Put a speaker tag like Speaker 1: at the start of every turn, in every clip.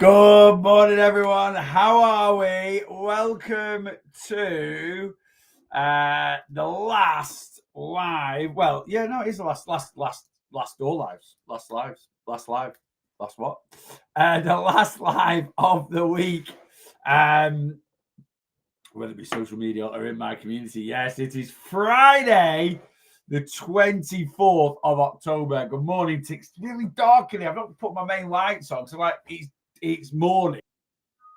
Speaker 1: Good morning, everyone. How are we? Welcome to the last live. Well, yeah, no, it's the last door lives. Last what? The last live of the week. Whether it be social media or in my community. Yes, it is Friday, the 24th of October. Good morning. It's really dark in here. I've not put my main lights on, so it's morning,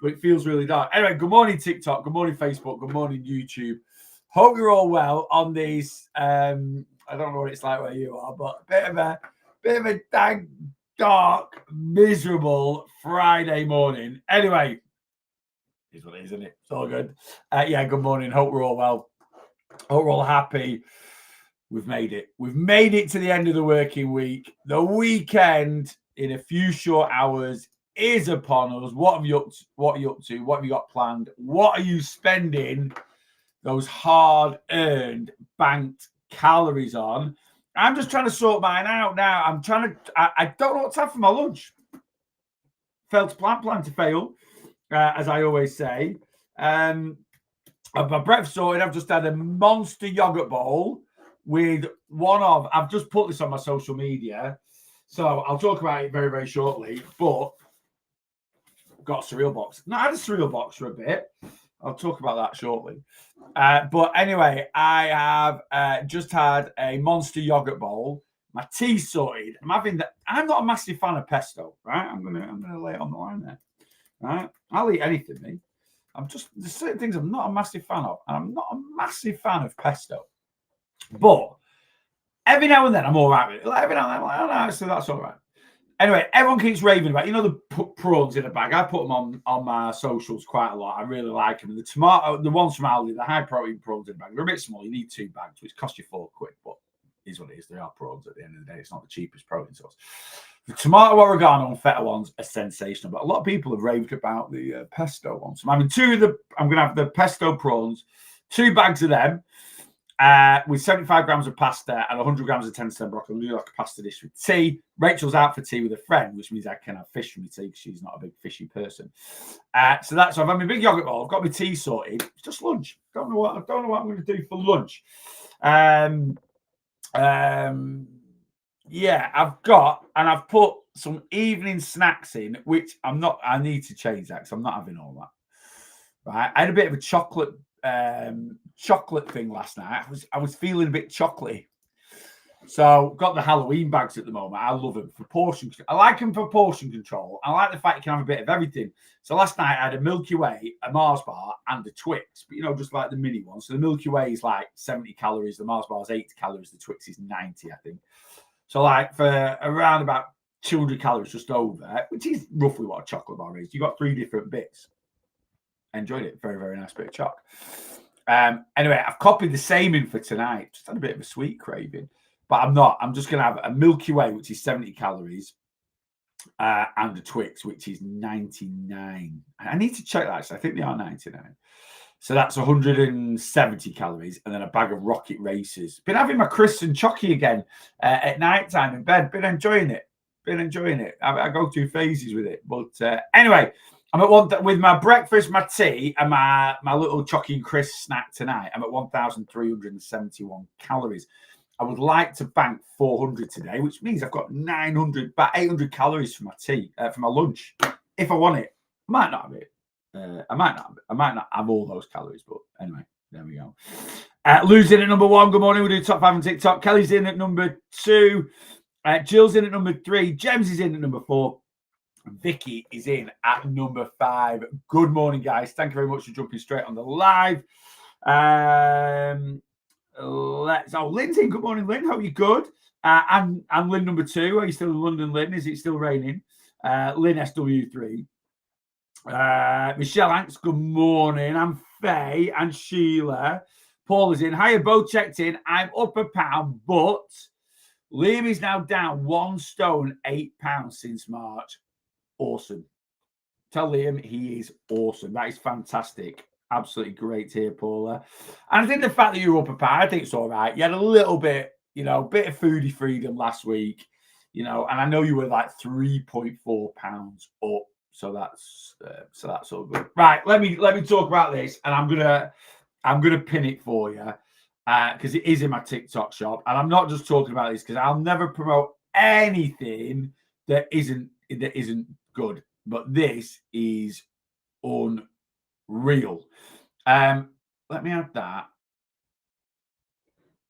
Speaker 1: but it feels really dark. Anyway, good morning, TikTok. Good morning, Facebook. Good morning, YouTube. Hope you're all well on these. I don't know what it's like where you are, but a bit of a dang, dark, miserable Friday morning. Anyway, is what it is, isn't it? It's all good. Yeah, good morning. Hope we're all well. Hope we're all happy. We've made it. We've made it to the end of the working week. The weekend in a few short hours is upon us. What are you up to? What have you got planned? What are you spending those hard-earned, banked calories on? I'm just trying to sort mine out now. I don't know what to have for my lunch. Failed to plan to fail, as I always say. My breakfast sorted. I've just had a monster yogurt bowl with I've just put this on my social media, so I'll talk about it very, very shortly, but got a cereal box. Now, I had a cereal box for a bit. I'll talk about that shortly. But anyway, I have just had a monster yogurt bowl. My tea sorted. I'm not a massive fan of pesto, right? I'm gonna lay it on the line there. Right? I'll eat anything, me. There's certain things I'm not a massive fan of, and I'm not a massive fan of pesto. But every now and then I'm all right with it. Like every now and then I'm like, oh no, so that's all right. Anyway, everyone keeps raving about, the prawns in a bag. I put them on my socials quite a lot. I really like them. The ones from Aldi, the high protein prawns in a bag, they're a bit small. You need 2 bags, which cost you £4, but it is what it is. They are prawns at the end of the day. It's not the cheapest protein source. The tomato oregano and feta ones are sensational, but a lot of people have raved about the pesto ones. So I'm going to have the pesto prawns, 2 bags of them. With 75 grams of pasta and 100 grams of 10% broccoli. I'm going to do like a pasta dish with tea. Rachel's out for tea with a friend, which means I can have fish from my tea because she's not a big fishy person. So I've had my big yogurt bowl. I've got my tea sorted. It's just lunch. I don't know what I'm going to do for lunch. Yeah, I've put some evening snacks in, which I need to change that because I'm not having all that. Right, I had a bit of a chocolate thing last night. I was feeling a bit chocolatey, so got the Halloween bags at the moment. I love them for portion. I like them for portion control. I like the fact you can have a bit of everything. So last night I had a Milky Way, a Mars bar, and a Twix, but just like the mini one. So the Milky Way is like 70 calories, the Mars bar is 80 calories, the Twix is 90, I think. So like for around about 200 calories just over, which is roughly what a chocolate bar is. You got 3 different bits. Enjoyed it. Very, very nice bit of choc. Anyway, I've copied the same in for tonight. Just had a bit of a sweet craving, but I'm not. I'm just going to have a Milky Way, which is 70 calories, and a Twix, which is 99. I need to check that. Actually, I think they are 99. So that's 170 calories, and then a bag of Rocket Racers. Been having my crisps and chocky again at night time in bed. Been enjoying it. I go through phases with it. But anyway, I'm at one with my breakfast, my tea, and my little chocky and crisp snack tonight. I'm at 1,371 calories. I would like to bank 400 today, which means I've got 800 calories for my tea, for my lunch. If I want it, I might not have it. I might not have all those calories, but anyway, there we go. Lou's in at number 1. Good morning. We'll do top 5 on TikTok. Kelly's in at number 2. Jill's in at number 3. James is in at number 4. Vicky is in at number 5. Good morning, guys. Thank you very much for jumping straight on the live. Lynn's in. Good morning, Lynn. Hope you're good. And Lynn number 2. Are you still in London, Lynn? Is it still raining? Lynn SW3. Michelle Hanks, good morning. I'm Faye and Sheila. Paul is in. Hiya, both checked in. I'm up a pound, but Liam is now down 1 stone, 8 pounds since March. Awesome. Tell Liam he is awesome. That is fantastic. Absolutely great to hear, Paula. And I think the fact that you're up a pound, I think it's all right. You had a little bit, bit of foodie freedom last week, and I know you were like 3.4 pounds up. So that's all good. Right, let me talk about this, and I'm gonna pin it for you because it is in my TikTok shop, and I'm not just talking about this because I'll never promote anything that isn't good. But this is unreal. Let me add that.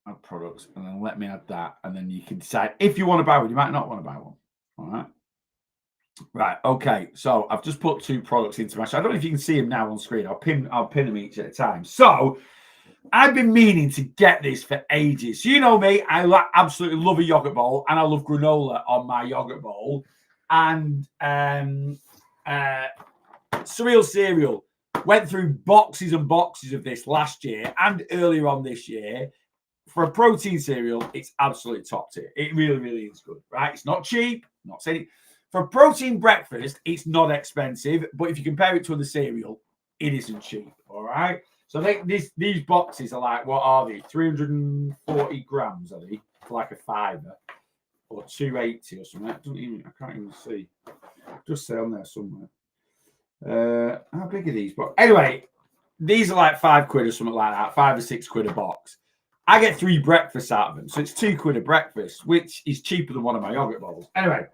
Speaker 1: Add products, and then let me add that, and then you can decide if you want to buy one. You might not want to buy one. All right. Right. Okay. So I've just put 2 products into my shop. I don't know if you can see them now on screen. I'll pin them each at a time. So I've been meaning to get this for ages. So you know me, I absolutely love a yogurt bowl, and I love granola on my yogurt bowl. And Surreal Cereal went through boxes and boxes of this last year and earlier on this year. For a protein cereal, it's absolutely top tier. It really, really is good, right? It's not cheap. I'm not saying it. For a protein breakfast, it's not expensive, but if you compare it to other cereal, it isn't cheap. All right. So I think these boxes are like, what are they? 340 grams, are they? For like a £5 or 280 or something. I can't even see. Just say on there somewhere. How big are these? But anyway, these are like £5 or something like that, £5 or £6 a box. I get 3 breakfasts out of them, so it's £2 a breakfast, which is cheaper than one of my yogurt bowls. Anyway,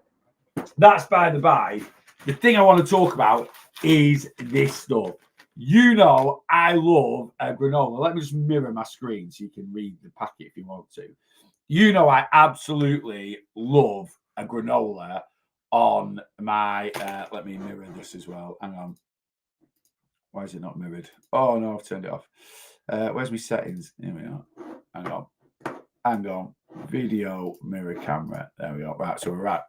Speaker 1: that's by the by. The thing I want to talk about is this stuff. You know, I love a granola. Let me just mirror my screen so you can read the packet if you want to. You know, I absolutely love a granola on my. Let me mirror this as well. Hang on. Why is it not mirrored? Oh no, I've turned it off. Where's my settings? Here we are. Hang on. Video mirror camera. There we go. Right, so we're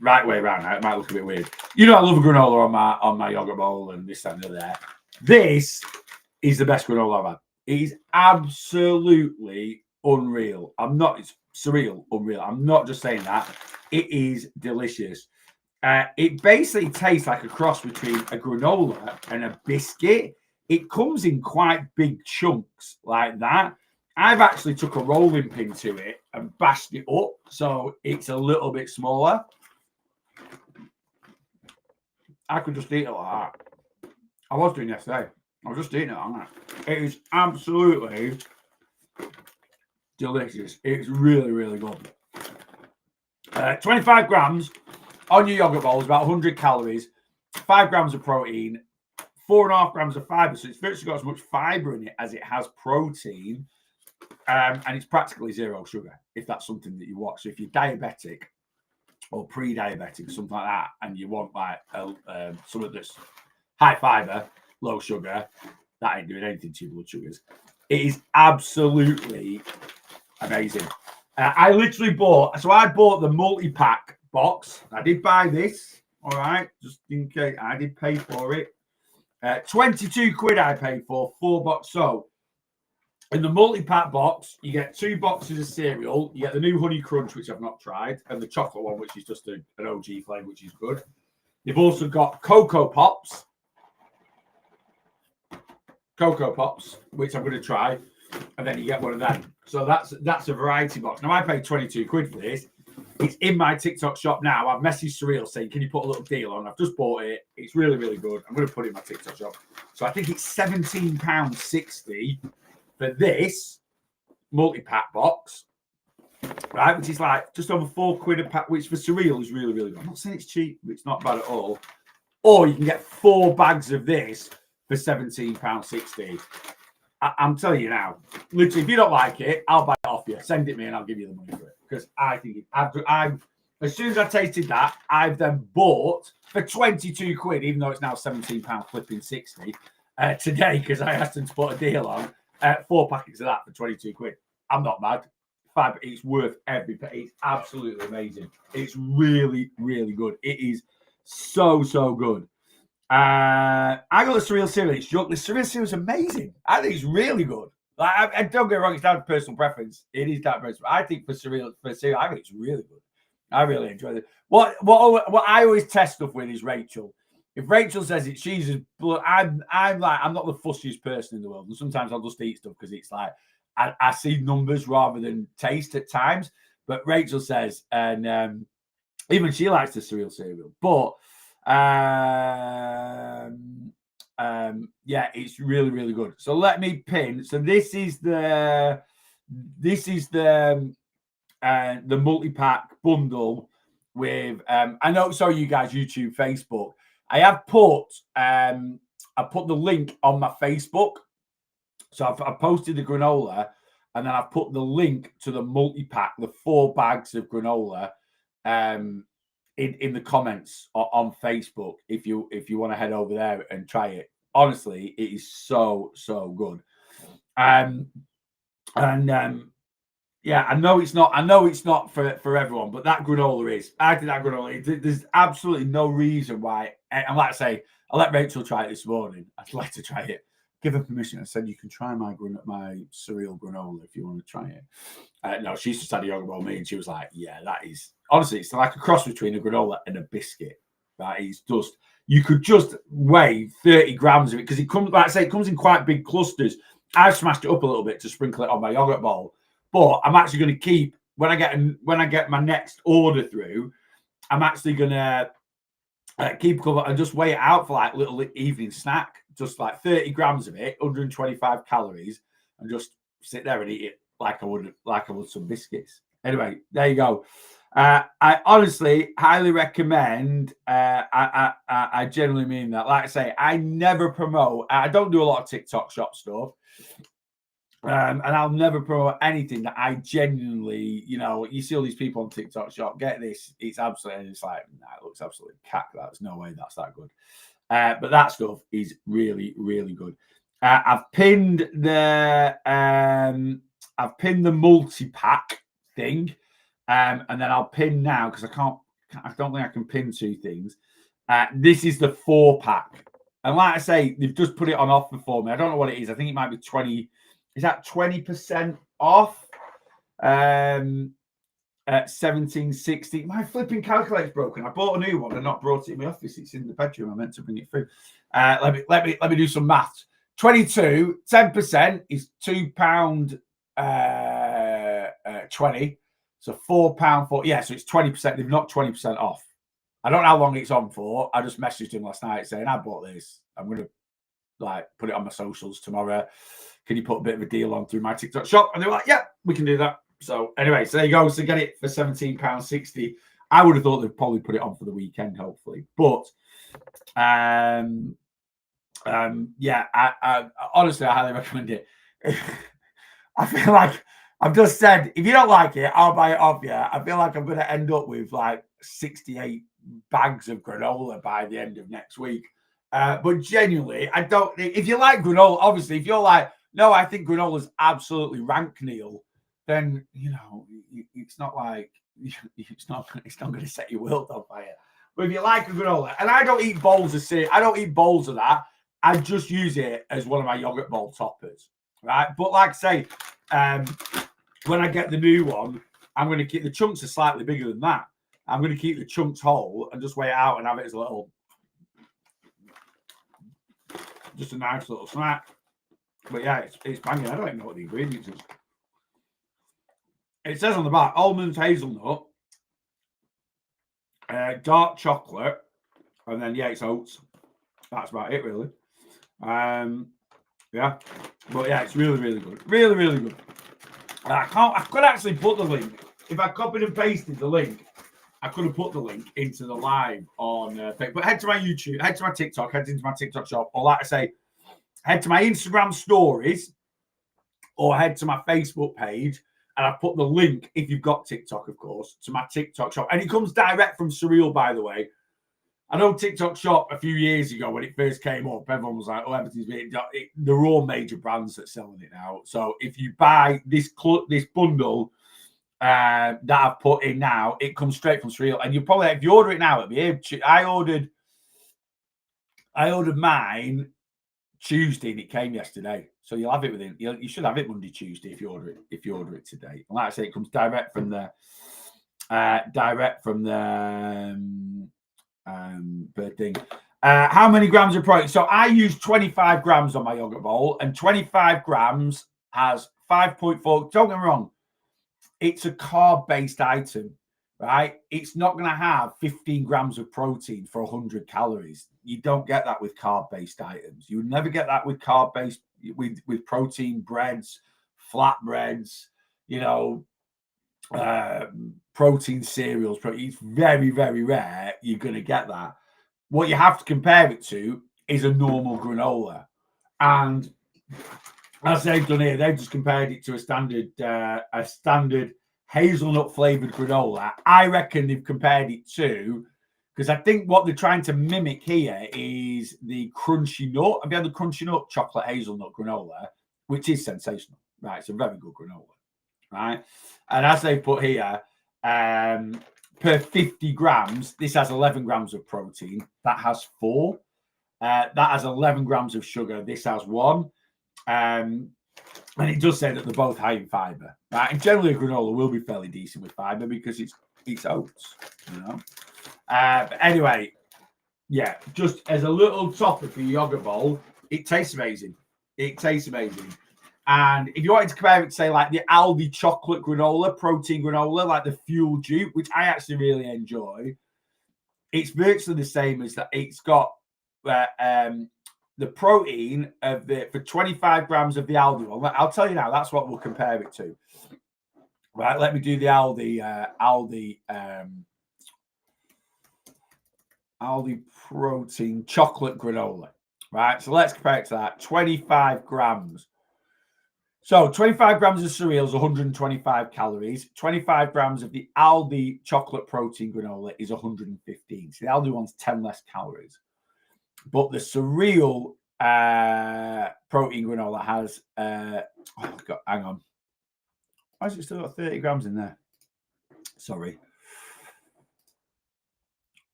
Speaker 1: right way around now. It might look a bit weird. You know, I love a granola on my yogurt bowl and this and that. This is the best granola I've had. It is absolutely unreal. It's surreal, unreal. I'm not just saying that. It is delicious. It basically tastes like a cross between a granola and a biscuit. It comes in quite big chunks like that. I've actually took a rolling pin to it and bashed it up so it's a little bit smaller. I could just eat it like that. I was doing yesterday. I was just eating it like that. It is absolutely delicious. It's really, really good. 25 grams on your yogurt bowl is about 100 calories, 5 grams of protein, 4.5 grams of fiber. So it's virtually got as much fiber in it as it has protein. And it's practically 0 sugar, if that's something that you want. So if you're diabetic or pre-diabetic or something like that, and you want like something that's high fiber, low sugar, that ain't doing anything to your blood sugars. It is absolutely amazing. I bought the multi-pack box. I did buy this, all right, just in case. I did pay for it. £22 I paid for 4 boxes. So in the multi-pack box, you get 2 boxes of cereal. You get the new Honey Crunch, which I've not tried, and the chocolate one, which is just an OG flavour, which is good. You've also got Cocoa Pops, which I'm going to try, and then you get one of them. So that's a variety box. Now, I paid £22 for this. It's in my TikTok shop now. I've messaged Surreal saying, can you put a little deal on? I've just bought it. It's really, really good. I'm going to put it in my TikTok shop. So I think it's £17.60 for this multi-pack box, right? Which is like just over £4 a pack, which for Surreal is really, really good. I'm not saying it's cheap, but it's not bad at all. Or you can get 4 bags of this for £17.60. I'm telling you now, literally, if you don't like it, I'll buy it off you. Send it me and I'll give you the money for it. Because I think I've as soon as I tasted that, I've then bought for £22, even though it's now £17 flipping 60 today, because I asked them to put a deal on 4 packets of that for £22. I'm not mad. It's worth every penny. It's absolutely amazing. It's really, really good. It is so, so good. I got the Surreal Cereal. The Surreal Cereal is amazing. I think it's really good. Like, I don't get me wrong, it's down to personal preference. It is down to personal. I think for cereal, I think it's really good. I really enjoy it. What I always test stuff with is Rachel. If Rachel says it, she's just. I'm not the fussiest person in the world, and sometimes I'll just eat stuff because it's like I see numbers rather than taste at times. But Rachel says, and even she likes the Surreal Cereal, but Yeah, it's really, really good. So let me pin. So this is the multi-pack bundle with I know, sorry you guys, YouTube, Facebook. I have put the link on my Facebook. So I've posted the granola, and then I've put the link to the multi-pack, the 4 bags of granola, in the comments on Facebook. If you want to head over there and try it, honestly, it is so good. Yeah, I know it's not for everyone, but that granola is. I think that granola. There's absolutely no reason why. And like I say, I let Rachel try it this morning. I'd like to try it. Give her permission. I said you can try my cereal granola if you want to try it. No, she's just had a yogurt bowl me, and she was like, "Yeah, that is honestly, it's like a cross between a granola and a biscuit. That is just you could just weigh 30 grams of it because it comes, like I say, it comes in quite big clusters. I've smashed it up a little bit to sprinkle it on my yogurt bowl." But I'm actually going to keep when I get my next order through. I'm actually going to keep cover and just weigh it out for like little evening snack, just like 30 grams of it, 125 calories, and just sit there and eat it like I would some biscuits. Anyway, there you go. I honestly highly recommend. I genuinely mean that. Like I say, I never promote. I don't do a lot of TikTok shop stuff. And I'll never promote anything that I genuinely, you see all these people on TikTok shop, get this, it's absolutely, it's like, nah, it looks absolutely cack. There's no way that's that good. But that stuff is really, really good. I've pinned the multi-pack thing. And then I'll pin now because I don't think I can pin 2 things. This is the 4-pack. And like I say, they've just put it on offer for me. I don't know what it is. I think it might be 20. Is that 20% off? At 17.60. My flipping calculator's broken. I bought a new one and not brought it in my office. It's in the bedroom. I meant to bring it through. Let me do some maths. 22, 10% is £2 20. So £4 yeah, so it's 20%. They've knocked 20% off. I don't know how long it's on for. I just messaged him last night saying I bought this. I'm gonna put it on my socials tomorrow. Can you put a bit of a deal on through my TikTok shop? And they were like, yeah, we can do that. So anyway, so there you go. So get it for £17.60. I would have thought they'd probably put it on for the weekend, hopefully. But yeah, I honestly, I highly recommend it. I feel like I've just said, if you don't like it, I'll buy it off you. I feel like I'm going to end up with like 68 bags of granola by the end of next week. But genuinely, I don't. If you like granola, obviously, if you're like, no, I think granola's absolutely rank, Neil, then it's not like it's not going to set your world on fire. But if you like a granola, and I don't eat bowls of cereal, I don't eat bowls of that. I just use it as one of my yogurt bowl toppers, right? But like I say, when I get the new one, I'm going to keep the chunks are slightly bigger than that. I'm going to keep the chunks whole and just weigh it out and have it as a little. Just a nice little snack. But yeah, it's banging. I don't even know what the ingredients is. It says on the back, almonds, hazelnut, dark chocolate, and then, yeah, it's oats. That's about it, really. Yeah. But yeah, it's really, really good. Really, really good. I could actually put the link. If I copied and pasted the link, I could have put the link into the live on Facebook. But head to my YouTube, head to my TikTok, head into my TikTok shop, or like I say, head to my Instagram stories or head to my Facebook page, and I put the link, if you've got TikTok, of course, to my TikTok shop. And it comes direct from Surreal, by the way. I know TikTok shop a few years ago when it first came up, everyone was like, oh, everything's being done. They're all major brands that's selling it now. So if you buy this bundle that I've put in now, it comes straight from Surreal. And you probably, if you order it now, it'll be here. I ordered mine Tuesday and it came yesterday, so you'll have it within. You should have it Monday, Tuesday if you order it today. And like I say, it comes direct from the bird thing. How many grams of protein? So I use 25 grams on my yogurt bowl, and 25 grams has 5.4. Don't get me wrong, it's a carb-based item, right? It's not going to have 15 grams of protein for 100 calories. You don't get that with carb-based items. You would never get that with carb-based, with protein breads, flatbreads, you know, protein cereals. It's very, very rare you're going to get that. What you have to compare it to is a normal granola. And as they've done here, they've just compared it to a standard hazelnut flavored granola. I reckon they've compared it to, because I think what they're trying to mimic here is the crunchy nut. Have you had the crunchy nut chocolate hazelnut granola, which is sensational, right? It's a very good granola, right? And as they put here, per 50 grams, this has 11 grams of protein. That has 4. That has 11 grams of sugar. This has 1. And it does say that they're both high in fiber, right? And generally, a granola will be fairly decent with fiber because it's oats, you know. But anyway, yeah, just as a little topper for your yogurt bowl, it tastes amazing. It tastes amazing. And if you wanted to compare it to, say, like the Aldi chocolate granola, protein granola, like the Fuel Dupe, which I actually really enjoy, it's virtually the same as that. It's got the protein of for 25 grams of the Aldi one. I'll tell you now, that's what we'll compare it to. Right, let me do the Aldi protein chocolate granola. Right, so let's compare it to that. 25 grams. So 25 grams of cereal is 125 calories. 25 grams of the Aldi chocolate protein granola is 115. So the Aldi one's 10 less calories. But the cereal protein granola has, hang on. Why has it still got 30 grams in there? Sorry.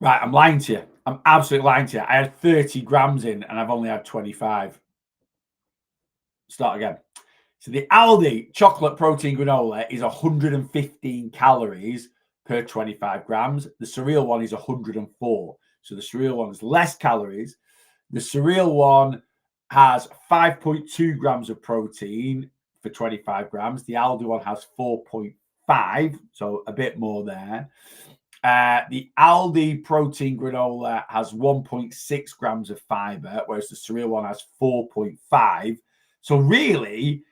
Speaker 1: Right, I'm lying to you. I'm absolutely lying to you. I had 30 grams in and I've only had 25. Start again. So the Aldi chocolate protein granola is 115 calories per 25 grams. The cereal one is 104. So the cereal one is less calories. The cereal one has 5.2 grams of protein for 25 grams. The Aldi one has 4.5, so a bit more there. The Aldi protein granola has 1.6 grams of fiber, whereas the cereal one has 4.5. So really,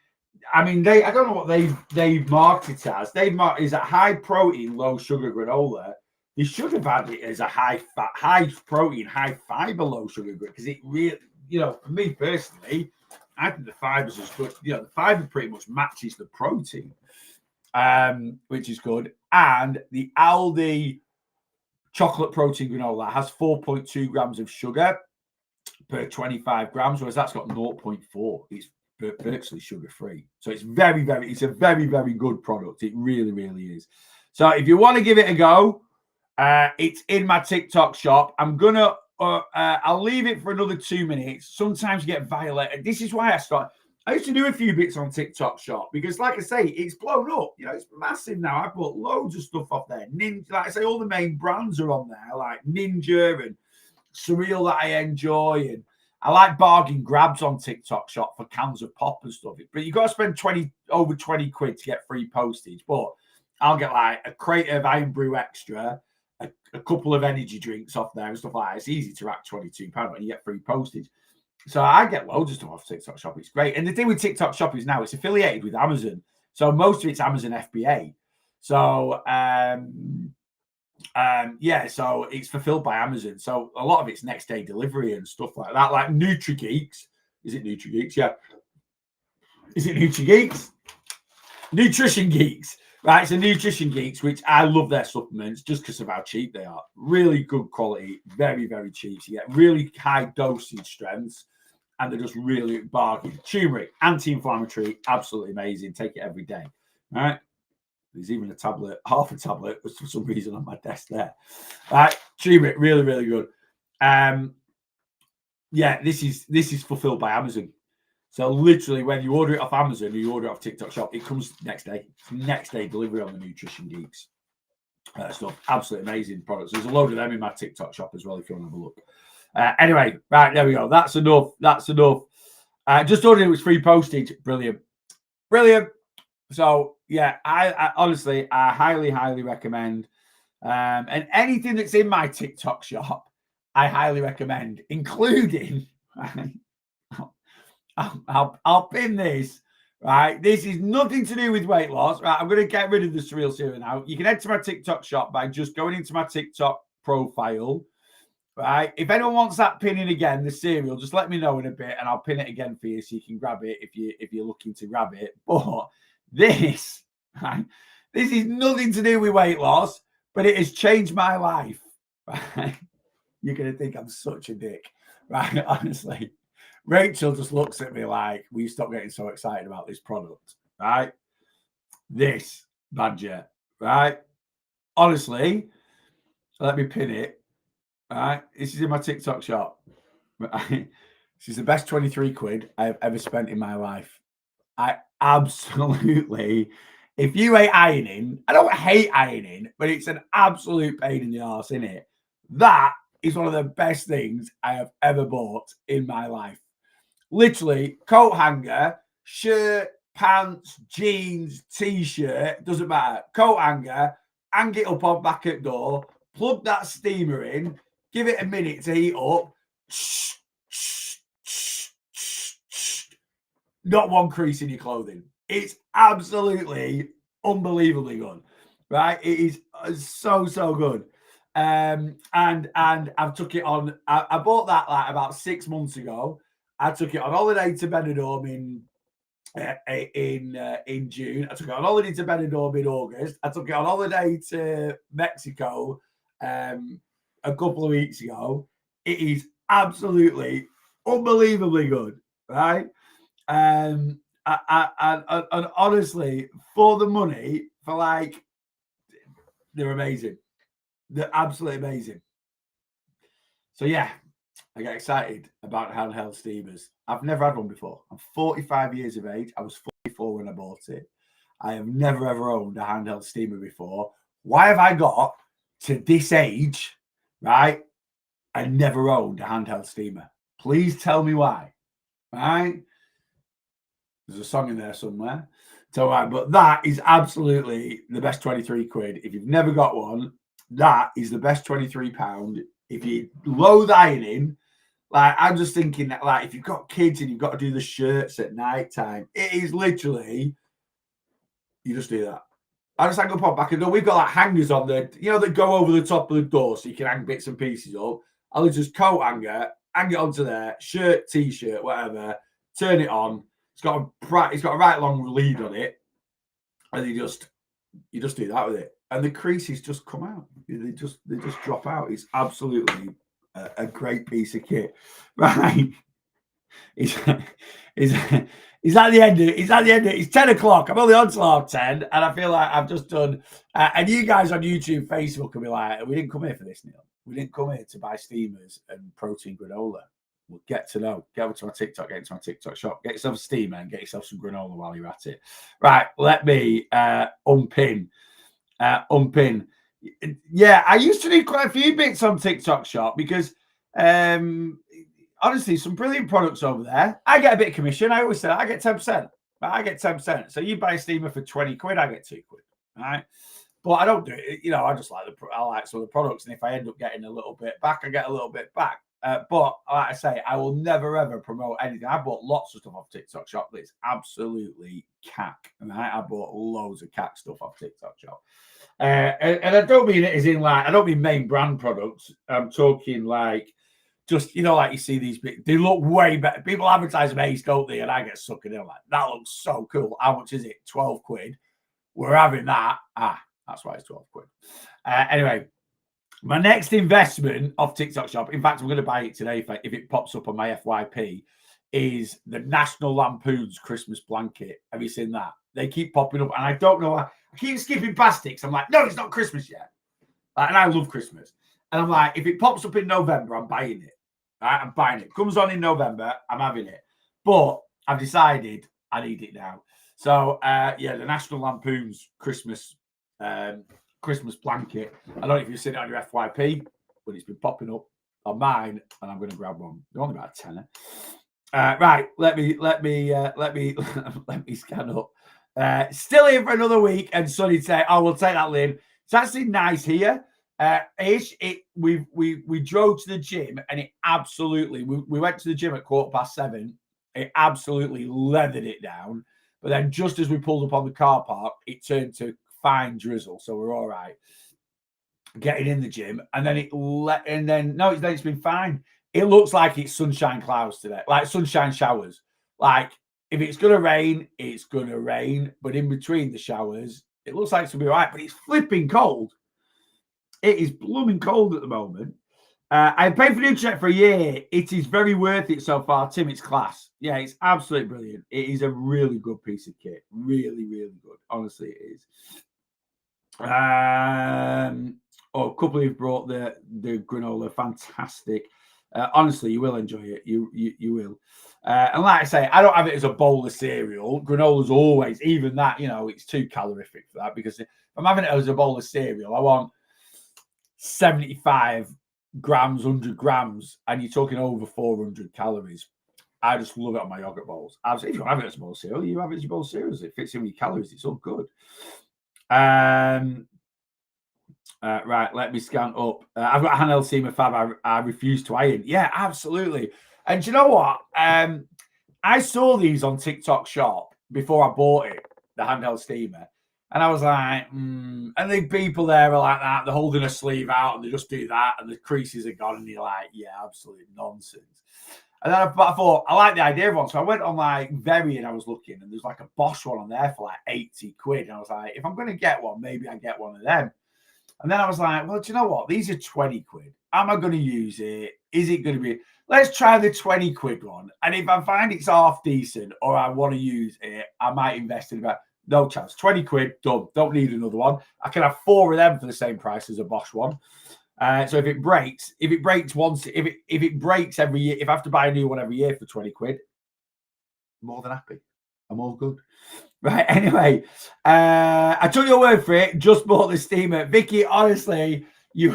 Speaker 1: I mean, I don't know what they've marketed it as. They've marketed it as a high protein, low sugar granola. They should have had it as a high fat, high protein, high fiber, low sugar because it really, you know, for me personally, I think the fiber's as good. You know, the fiber pretty much matches the protein, which is good. And the Aldi chocolate protein granola has 4.2 grams of sugar per 25 grams, whereas that's got 0.4. It's virtually sugar-free. So it's it's a very, very good product. It really, really is. So if you want to give it a go, it's in my TikTok shop. I'm going to, I'll leave it for another 2 minutes. Sometimes you get violated. This is why I used to do a few bits on TikTok shop because, like I say, it's blown up. You know, it's massive now. I put loads of stuff off there. Ninja, like I say, all the main brands are on there, like Ninja and cereal that I enjoy, and I like bargain grabs on TikTok shop for cans of pop and stuff. But you got to spend over 20 quid to get free postage. But I'll get like a crate of Iron Brew Extra, a couple of energy drinks off there and stuff like that. It's easy to rack £22 when you get free postage. So I get loads of stuff off TikTok shop. It's great. And the thing with TikTok shop is now it's affiliated with Amazon. So most of it's Amazon FBA. So yeah, so it's fulfilled by Amazon. So a lot of it's next day delivery and stuff like that. Like NutriGeeks. Is it NutriGeeks? Yeah. Is it NutriGeeks? Nutrition Geeks. Right, so Nutrition Geeks, which I love their supplements just because of how cheap they are. Really good quality, very, very cheap. So you get really high dosage strengths, and they're just really bargain. Turmeric, anti-inflammatory, absolutely amazing. Take it every day. All right. There's even a tablet, half a tablet, was for some reason on my desk there. Right, turmeric, really, really good. Yeah, this is fulfilled by Amazon. So literally, when you order it off Amazon or you order it off TikTok shop, it comes next day. It's next day delivery on the Nutrition Geeks stuff. Absolutely amazing products. There's a load of them in my TikTok shop as well if you want to have a look. Anyway, right, there we go. That's enough. That's enough. Just ordered it with free postage. Brilliant. Brilliant. So yeah, I honestly, I highly, highly recommend And anything that's in my TikTok shop, I highly recommend, including, I'll pin this, right? This is nothing to do with weight loss, right? I'm going to get rid of the surreal cereal now. You can head to my TikTok shop by just going into my TikTok profile, right? If anyone wants that pinning again, the cereal, just let me know in a bit and I'll pin it again for you so you can grab it if you're looking to grab it. But this, right? This is nothing to do with weight loss, but it has changed my life, right? You're going to think I'm such a dick, right? Honestly. Rachel just looks at me like, will you stop getting so excited about this product, right? This badger, right? Honestly, let me pin it, right? This is in my TikTok shop. Right? This is the best 23 quid I have ever spent in my life. I absolutely, if you hate ironing, I don't hate ironing, but it's an absolute pain in the arse, isn't it? That is one of the best things I have ever bought in my life. Literally, coat hanger, shirt, pants, jeans, t-shirt, doesn't matter. Coat hanger, hang it up on back at door, plug that steamer in, give it a minute to heat up. Not one crease in your clothing. It's absolutely unbelievably good, right? It is so good. And I've took it on. I bought that like about 6 months ago. I took it on holiday to Benidorm in June. I took it on holiday to Benidorm in August. I took it on holiday to Mexico a couple of weeks ago. It is absolutely unbelievably good, right? And honestly, for the money, for like, they're amazing. They're absolutely amazing. So yeah, I get excited about handheld steamers. I've never had one before. I'm 45 years of age. I was 44 when I bought it. I have never ever owned a handheld steamer before. Why have I got to this age, right, and never owned a handheld steamer? Please tell me why, right? There's a song in there somewhere. So, but that is absolutely the best 23 quid. If you've never got one, that is the best £23. If you loathe ironing, like I'm just thinking that, like, if you've got kids and you've got to do the shirts at night time, it is literally, you just do that. I just hang up on back of the door. We've got like hangers on there, you know, that go over the top of the door so you can hang bits and pieces up. I'll just coat hanger, hang it onto there, shirt, t-shirt, whatever, turn it on. It's got a right long lead on it, and you just do that with it, and the creases just come out. They just drop out. It's absolutely a great piece of kit, right? It's at the end. It's 10 o'clock. I'm only on till 10, and I feel like I've just done. And you guys on YouTube, Facebook will be like, "We didn't come here for this, Neil. We didn't come here to buy steamers and protein granola." Well, get to know. Get over to my TikTok, get into my TikTok shop, get yourself a steamer and get yourself some granola while you're at it. Right, let me unpin. Yeah, I used to do quite a few bits on TikTok shop because honestly, some brilliant products over there. I get a bit of commission. I always say I get 10%. I get 10%. So you buy a steamer for 20 quid, I get 2 quid. Right. But I don't do it, you know, I just like I like some of the products. And if I end up getting a little bit back, I get a little bit back. But like I say, I will never ever promote anything. I bought lots of stuff off TikTok shop that's absolutely cack. Right? I bought loads of cack stuff off TikTok shop. And I don't mean it as in like, I don't mean main brand products. I'm talking like just, you know, like you see these big, they look way better. People advertise them ace, don't they? And I get sucked in. Like, that looks so cool. How much is it? 12 quid. We're having that. That's why it's 12 quid. Anyway, my next investment off TikTok shop, in fact, I'm going to buy it today if it pops up on my FYP, is the National Lampoon's Christmas blanket. Have you seen that? They keep popping up, and I don't know why. I keep skipping past it because I'm like, no, it's not Christmas yet. And I love Christmas. And I'm like, if it pops up in November, I'm buying it. Right? I'm buying it. Comes on in November, I'm having it. But I've decided I need it now. So, yeah, the National Lampoon's Christmas blanket. I don't know if you've seen it on your FYP, but it's been popping up on mine, and I'm going to grab one. They're only about a tenner. Right, let me scan up. Still here for another week, and Sonny say, "Oh, we'll take that, Lynn. It's actually nice here. We drove to the gym and it absolutely we went to the gym at 7:15. It absolutely leathered it down. But then just as we pulled up on the car park, it turned to fine drizzle. So we're all right. Getting in the gym, and then it's been fine. It looks like it's sunshine clouds today, like sunshine showers. Like if it's gonna rain, it's gonna rain. But in between the showers, it looks like it's gonna be all right. But it's flipping cold. It is blooming cold at the moment. I paid for the internet for a year. It is very worth it so far, Tim. It's class. Yeah, it's absolutely brilliant. It is a really good piece of kit. Really, really good. Honestly, it is. A couple who've brought the granola, fantastic. Honestly, you will enjoy it. You will. And like I say, I don't have it as a bowl of cereal. Granola's always, even that, it's too calorific for that, because if I'm having it as a bowl of cereal, I want 75 grams, 100 grams, and you're talking over 400 calories. I just love it on my yogurt bowls. Absolutely. If you have it as a bowl of cereal, you have it as a bowl of cereal. It fits in with your calories. It's all good. Right, let me scan up. I've got a handheld steamer fab. I refuse to iron. Yeah, absolutely. And do you know what? I saw these on TikTok Shop before I bought it, the handheld steamer. And I was like, and the people there are like that. They're holding a sleeve out and they just do that and the creases are gone. And you're like, yeah, absolute nonsense. And then I thought, I like the idea of one. So I went on like Very and I was looking and there's like a Bosch one on there for like 80 quid. And I was like, if I'm going to get one, maybe I get one of them. And then I was like, well, do you know what? These are 20 quid. Am I going to use it? Is it going to be? Let's try the 20 quid one. And if I find it's half decent or I want to use it, I might invest in about no chance. 20 quid, done. Don't need another one. I can have 4 of them for the same price as a Bosch one. So if it breaks once, if it breaks every year, if I have to buy a new one every year for 20 quid, I'm more than happy. I'm all good. Right, anyway, I took your word for it. Just bought the steamer. Vicky, honestly, if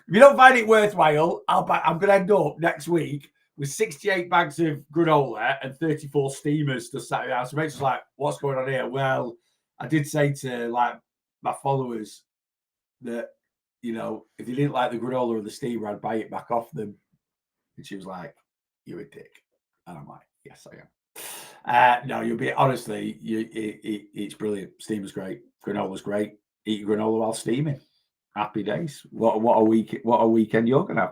Speaker 1: you don't find it worthwhile, I'm going to end up next week with 68 bags of granola and 34 steamers to sat out. So it's like, what's going on here? Well, I did say to like my followers that, if they didn't like the granola or the steamer, I'd buy it back off them. And she was like, you're a dick. And I'm like, yes, I am. No, you'll be honestly, it's brilliant. Steamer's great, granola's great. Eat granola while steaming. Happy days. What a weekend you're gonna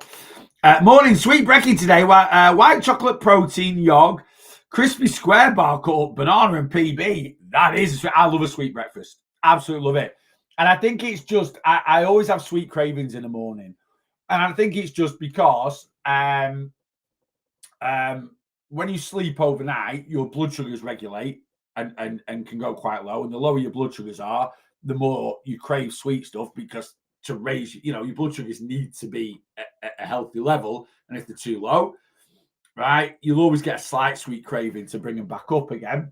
Speaker 1: have. Morning, sweet brekkie today. White chocolate protein yog, crispy square bar cut up, banana and PB. That is, I love a sweet breakfast. Absolutely love it. And I think it's just I always have sweet cravings in the morning, and I think it's just because when you sleep overnight, your blood sugars regulate and can go quite low. And the lower your blood sugars are, the more you crave sweet stuff, because to raise, your blood sugars need to be at a healthy level. And if they're too low, right, you'll always get a slight sweet craving to bring them back up again.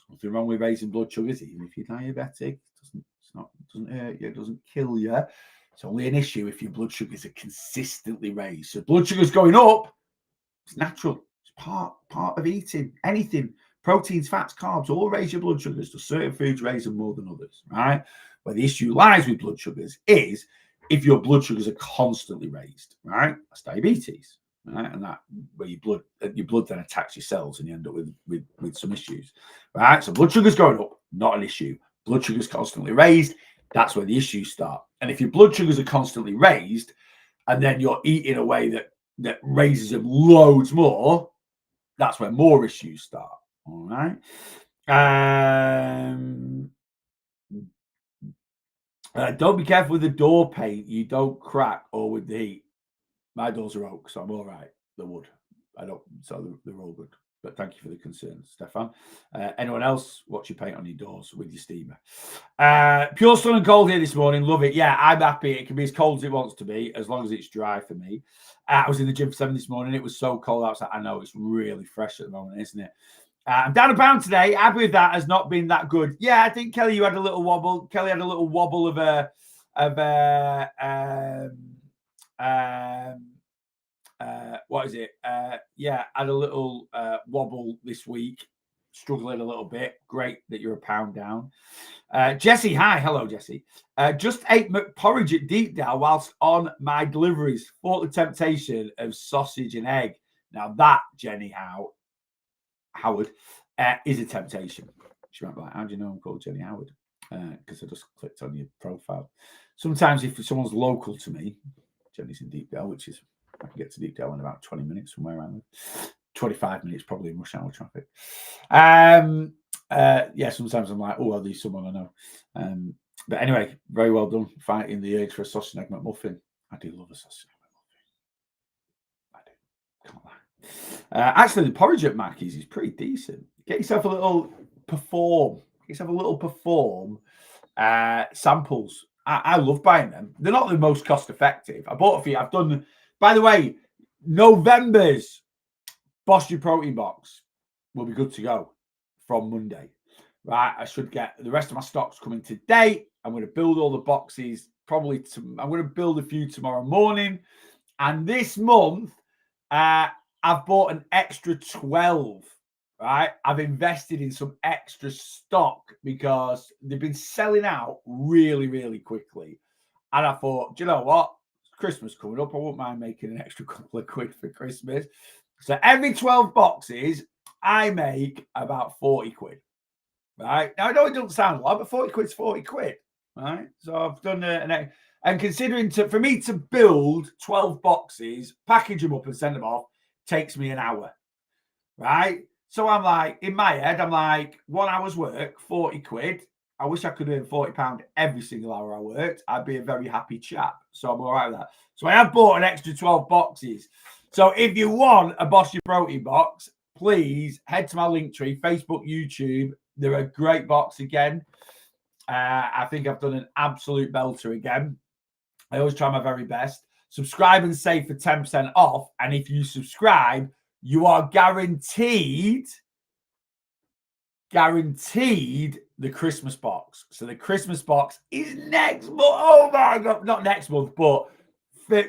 Speaker 1: Nothing wrong with raising blood sugars, even if you're diabetic. It doesn't hurt you, it doesn't kill you. It's only an issue if your blood sugars are consistently raised. So blood sugars going up, it's natural. It's part of eating anything. Proteins, fats, carbs all raise your blood sugars. So certain foods raise them more than others, right? Where the issue lies with blood sugars is if your blood sugars are constantly raised, right? That's diabetes, right? And that where your blood then attacks your cells and you end up with some issues, right? So blood sugars going up, not an issue. Blood sugars constantly raised, that's where the issues start. And if your blood sugars are constantly raised and then you're eating a way that raises them loads more, that's where more issues start. All right. Don't be careful with the door paint. You don't crack, or with the heat. My doors are oak, so I'm all right. The wood, I don't. So they're all good. But thank you for the concern, Stefan. Anyone else? What's your paint on your doors with your steamer? Pure sun and cold here this morning. Love it. Yeah, I'm happy. It can be as cold as it wants to be, as long as it's dry for me. I was in the gym for 7 this morning. It was so cold outside. I know it's really fresh at the moment, isn't it? I'm down a pound today. Happy with that. Has not been that good. Yeah, I think Kelly, you had a little wobble. Kelly had a little wobble of what is it? Yeah, had a little wobble this week. struggling a little bit. Great that you're a pound down. Jesse, hi. Hello, Jesse. Just ate McPorridge at Deepdale whilst on my deliveries. Fought the temptation of sausage and egg. Now that, Jenny Howard, is a temptation. She might be like, how do you know I'm called Jenny Howard? Because I just clicked on your profile. Sometimes if someone's local to me, Jenny's in Deepdale, which is, I can get to Deepdale in about 20 minutes from where I live. 25 minutes probably in rush hour traffic. Yeah, sometimes I'm like, oh, are these someone I know? But anyway, very well done fighting the urge for a sausage and egg McMuffin. I do love a sausage and egg McMuffin. I do. Can't lie. Actually, the porridge at Mackey's is pretty decent. Get yourself a little perform. Samples. I love buying them. They're not the most cost effective. I bought a few. I've done, by the way, November's Boss Your Protein box will be good to go from Monday. Right, I should get the rest of my stocks coming today. I'm going to build all the boxes. I'm going to build a few tomorrow morning. And this month, I've bought an extra 12. Right, I've invested in some extra stock because they've been selling out really, really quickly. And I thought, do you know what? Christmas coming up. I wouldn't mind making an extra couple of quid for Christmas. So every 12 boxes, I make about 40 quid. Right? Now, I know it doesn't sound a lot, but 40 quid's 40 quid. Right? So I've done and considering for me to build 12 boxes, package them up and send them off, takes me an hour. Right? So I'm like, in my head, I'm like, 1 hour's work, 40 quid. I wish I could earn £40 every single hour I worked. I'd be a very happy chap. So I'm all right with that. So I have bought an extra 12 boxes. So if you want a Boss Your Protein box, please head to my link tree, Facebook, YouTube. They're a great box again. I think I've done an absolute belter again. I always try my very best. Subscribe and save for 10% off. And if you subscribe, you are guaranteed the Christmas box. So the Christmas box is next month. Oh my God, not next month, but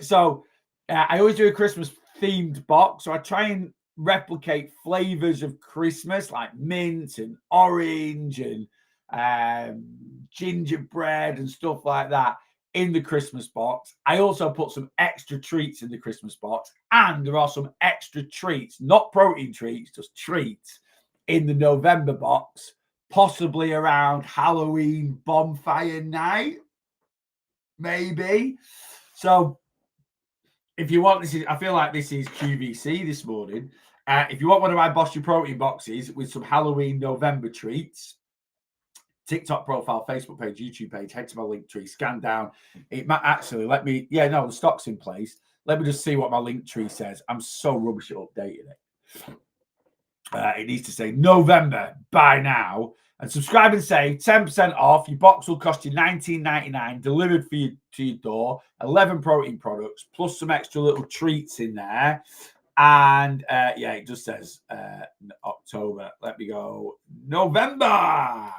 Speaker 1: so I always do a Christmas themed box. So I try and replicate flavors of Christmas like mint and orange and gingerbread and stuff like that in the Christmas box. I also put some extra treats in the Christmas box, and there are some extra treats, not protein treats, just treats in the November box, possibly around Halloween bonfire night, maybe. So if you want, I feel like this is QVC this morning. If you want one of my Boss Your Protein boxes with some Halloween November treats, TikTok profile, Facebook page, YouTube page, head to my link tree, scan down. It might actually the stock's in place. Let me just see what my link tree says. I'm so rubbish at updating it. It needs to say November, buy now. And subscribe and save, 10% off. Your box will cost you $19.99, delivered to your door. 11 protein products, plus some extra little treats in there. And it just says October. Let me go. November.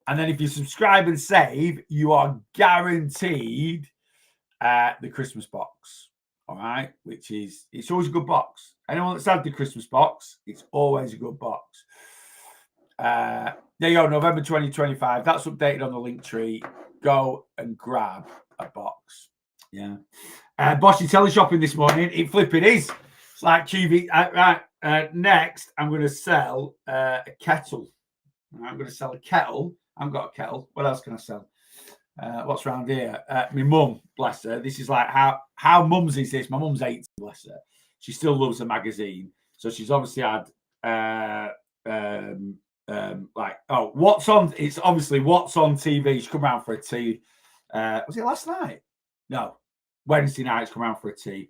Speaker 1: And then if you subscribe and save, you are guaranteed the Christmas box. All right, it's always a good box. Anyone that's had the Christmas box, it's always a good box. There you go, November 2025. That's updated on the link tree. Go and grab a box. Yeah. Bossy teleshopping this morning. It flipping is. It's like QV. Next, I'm going to sell a kettle. I'm going to sell a kettle. I've got a kettle. What else can I sell? What's around here? My mum, bless her. This is like how mum's is this? My mum's 80, bless her. She still loves the magazine. So she's obviously had what's on. It's obviously what's on TV. She's come around for a tea. Was it last night? No, Wednesday night. She's come around for a tea.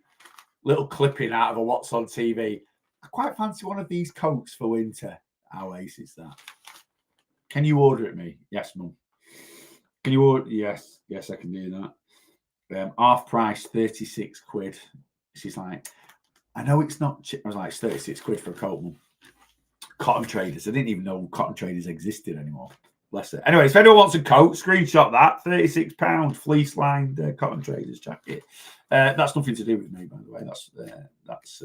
Speaker 1: Little clipping out of a what's on TV. I quite fancy one of these Cokes for winter. How ace is that? Can you order it me? Yes, mum. Can you order? Yes, I can do that. Half price, 36 quid. She's like, I know it's not cheap. I was like, it's 36 quid for a Coke, mum. Cotton Traders. I didn't even know Cotton Traders existed anymore. Bless her. Anyway, if anyone wants a coat, screenshot that. £36 fleece lined Cotton Traders jacket. That's nothing to do with me, by the way. That's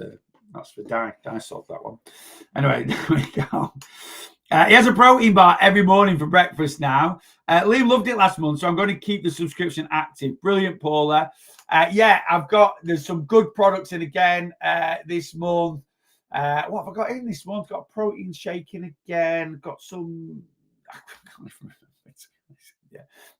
Speaker 1: for Di. Di solved that one. Anyway, there we go. He has a protein bar every morning for breakfast now. Liam loved it last month, so I'm going to keep the subscription active. Brilliant, Paula. Yeah, there's some good products in again this month. What have I got in this month? Got a protein shake in again. Got some.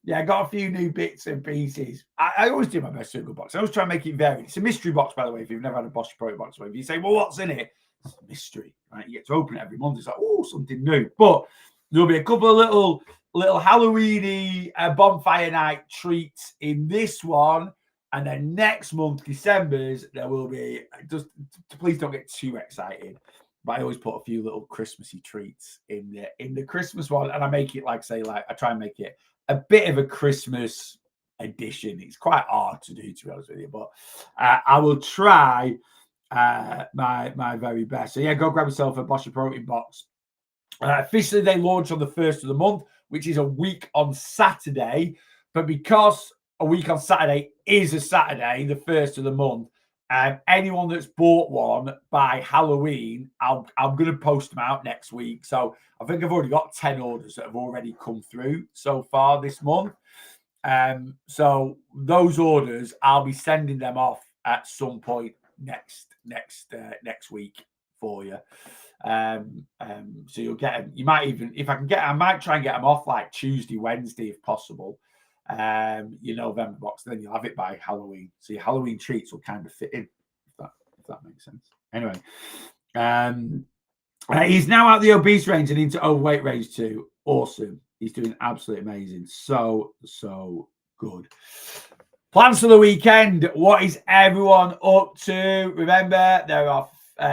Speaker 1: Yeah, I got a few new bits and pieces. I always do my best to a good box. I always try and make it varied. It's a mystery box, by the way, if you've never had a Bosch protein box. If you say, well, what's in it? It's a mystery, right? You get to open it every month. It's like, oh, something new. But there'll be a couple of little Halloween-y bonfire night treats in this one. And then next month, December's, there will be, just please don't get too excited. But I always put a few little Christmassy treats in the Christmas one. And I make it I try and make it a bit of a Christmas edition. It's quite hard to do, to be honest with you. But I will try my very best. So yeah, go grab yourself a Bosch protein box. Officially, they launch on the 1st of the month, which is a week on Saturday. But because a week on Saturday is a Saturday, the 1st of the month, anyone that's bought one by Halloween, I'm going to post them out next week. So I think I've already got 10 orders that have already come through so far this month. So those orders, I'll be sending them off at some point next week for you. So you'll get them. You might even, if I can I might try and get them off like Tuesday, Wednesday, if possible. Your November box, then you'll have it by Halloween. So your Halloween treats will kind of fit in, if that makes sense. Anyway, he's now out the obese range and into overweight range too. Awesome. He's doing absolutely amazing. So good. Plans for the weekend. What is everyone up to? Remember, there are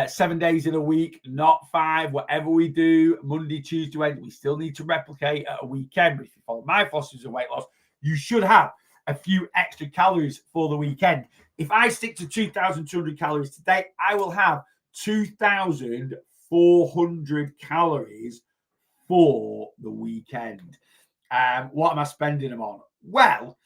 Speaker 1: 7 days in a week, not 5. Whatever we do, Monday, Tuesday, Wednesday, we still need to replicate at a weekend. But if you follow my philosophies of weight loss, you should have a few extra calories for the weekend. If I stick to 2,200 calories today, I will have 2,400 calories for the weekend. What am I spending them on? Well,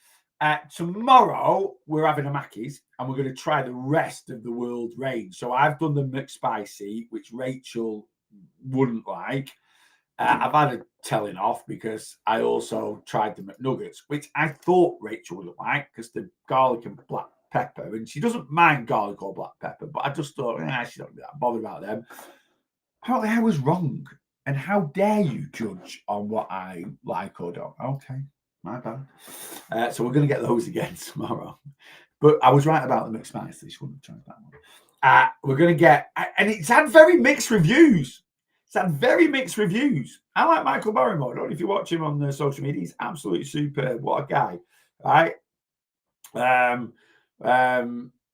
Speaker 1: tomorrow we're having a Mackey's and we're going to try the rest of the world range. So I've done the McSpicy, which Rachel wouldn't like. I've had a telling off because I also tried the McNuggets, which I thought Rachel would like because the garlic and black pepper, and she doesn't mind garlic or black pepper, but I just thought, she don't be that bothered about them. Apparently, I was wrong. And how dare you judge on what I like or don't? Okay, my bad. So we're going to get those again tomorrow. But I was right about the McSpicy. She wouldn't have tried that one. We're going to get, and it's had very mixed reviews. I like Michael Barrymore. I don't know if you watch him on the social media. He's absolutely superb. What a guy, right?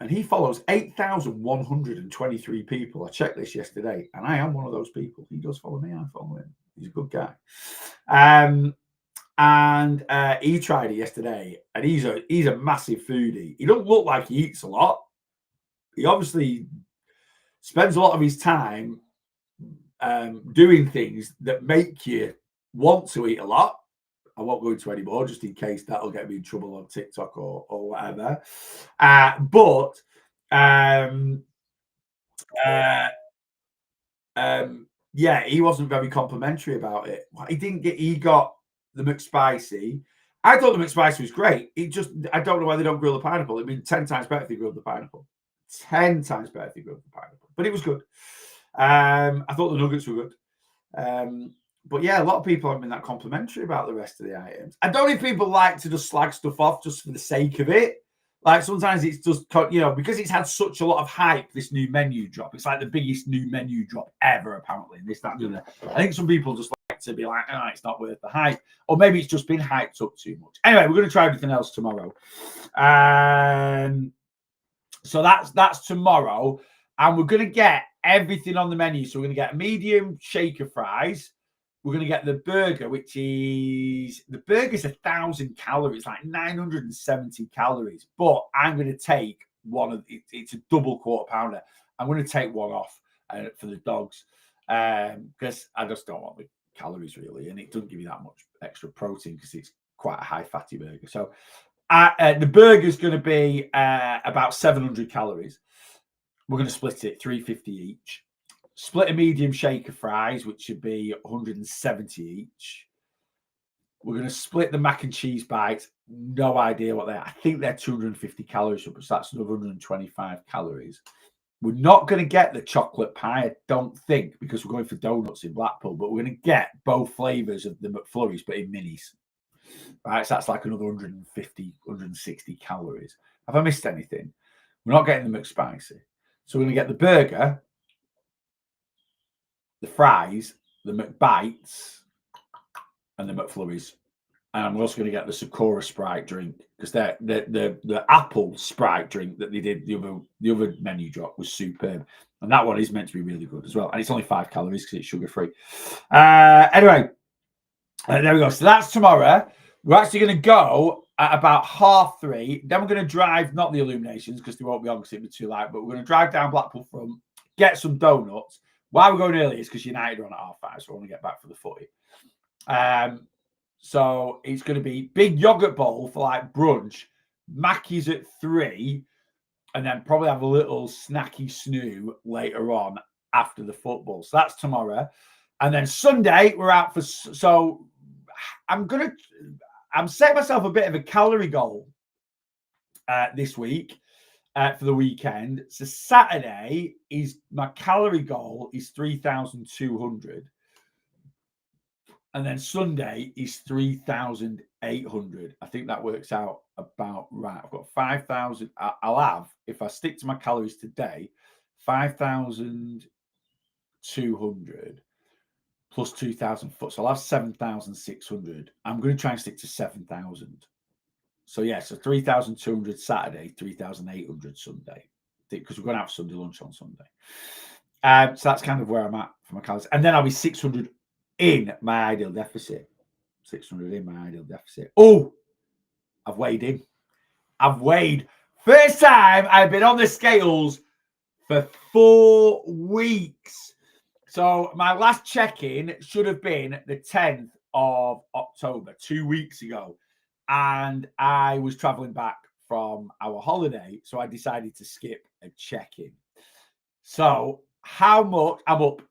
Speaker 1: And he follows 8,123 people. I checked this yesterday, and I am one of those people. He does follow me. I follow him. He's a good guy. And he tried it yesterday, and he's a massive foodie. He doesn't look like he eats a lot. He obviously spends a lot of his time doing things that make you want to eat a lot. I won't go into any more just in case that'll get me in trouble on TikTok or whatever. Yeah, he wasn't very complimentary about it. He got the McSpicy. I thought the McSpicy was great. I don't know why they don't grill the pineapple. It'd be 10 times better if they grilled the pineapple. 10 times better if they grilled the pineapple. But it was good. I thought the nuggets were good. But yeah, a lot of people haven't been that complimentary about the rest of the items. I don't know if people like to just slag stuff off just for the sake of it. Like sometimes it's just, because it's had such a lot of hype, this new menu drop. It's like the biggest new menu drop ever, apparently. And this, that, and the other. I think some people just like to be like, it's not worth the hype. Or maybe it's just been hyped up too much. Anyway, we're going to try everything else tomorrow. So that's tomorrow. And we're going to get everything on the menu. So we're going to get medium shaker fries. We're going to get the burger, the burger's 1,000 calories, like 970 calories. But I'm going to take it's a double quarter pounder. I'm going to take one off for the dogs because I just don't want the calories really. And it doesn't give you that much extra protein because it's quite a high fatty burger. So the burger's going to be about 700 calories. We're going to split it 350 each. split a medium shaker fries, which should be 170 each. We're going to split the mac and cheese bites. No idea what they are. I think they're 250 calories, so that's another 125 calories. We're not going to get the chocolate pie, I don't think, because we're going for donuts in Blackpool, but we're going to get both flavours of the McFlurries, but in minis. Right, so that's like another 150, 160 calories. Have I missed anything? We're not getting the McSpicy. So we're going to get the burger, the fries, the McBites, and the McFlurries. And I'm also going to get the Sakura Sprite drink, because the apple Sprite drink that they did, the other menu drop was superb. And that one is meant to be really good as well. And it's only 5 calories because it's sugar-free. Anyway, there we go. So that's tomorrow. We're actually going to go at about 3:30. Then we're going to drive, not the Illuminations, because they won't be on because it'll be too light, but we're going to drive down Blackpool Front, get some donuts. Why we're going early is because United are on at 5:30, so I want to get back for the footy. So it's going to be big yogurt bowl for like brunch, Mackey's at 3, and then probably have a little snacky snoo later on after the football. So that's tomorrow. And then Sunday, we're out for... So I'm setting myself a bit of a calorie goal this week for the weekend. So Saturday, my calorie goal is 3,200. And then Sunday is 3,800. I think that works out about right. I've got 5,000. I'll have, if I stick to my calories today, 5,200 plus 2,000 foot. So I'll have 7,600. I'm going to try and stick to 7,000. So yeah, so 3,200 Saturday, 3,800 Sunday, because we're going to have Sunday lunch on Sunday. So that's kind of where I'm at for my calories. And then I'll be 600 in my ideal deficit. 600 in my ideal deficit. Oh, I've weighed in. I've weighed. First time I've been on the scales for 4 weeks. So my last check-in should have been the 10th of October, 2 weeks ago. And I was traveling back from our holiday, so I decided to skip a check-in. So how much? I'm up.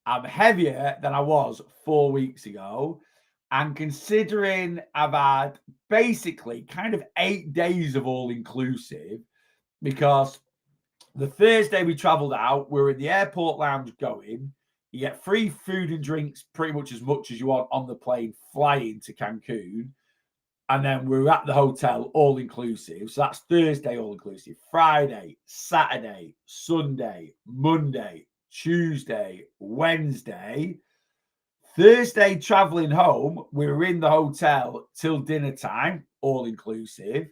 Speaker 1: I'm heavier than I was 4 weeks ago. And considering I've had basically kind of 8 days of all-inclusive, because the Thursday we travelled out, we were in the airport lounge going. You get free food and drinks pretty much as you want on the plane flying to Cancun. And then we're at the hotel all-inclusive. So that's Thursday all-inclusive. Friday, Saturday, Sunday, Monday, Tuesday, Wednesday. Thursday, traveling home, we were in the hotel till dinner time, all inclusive.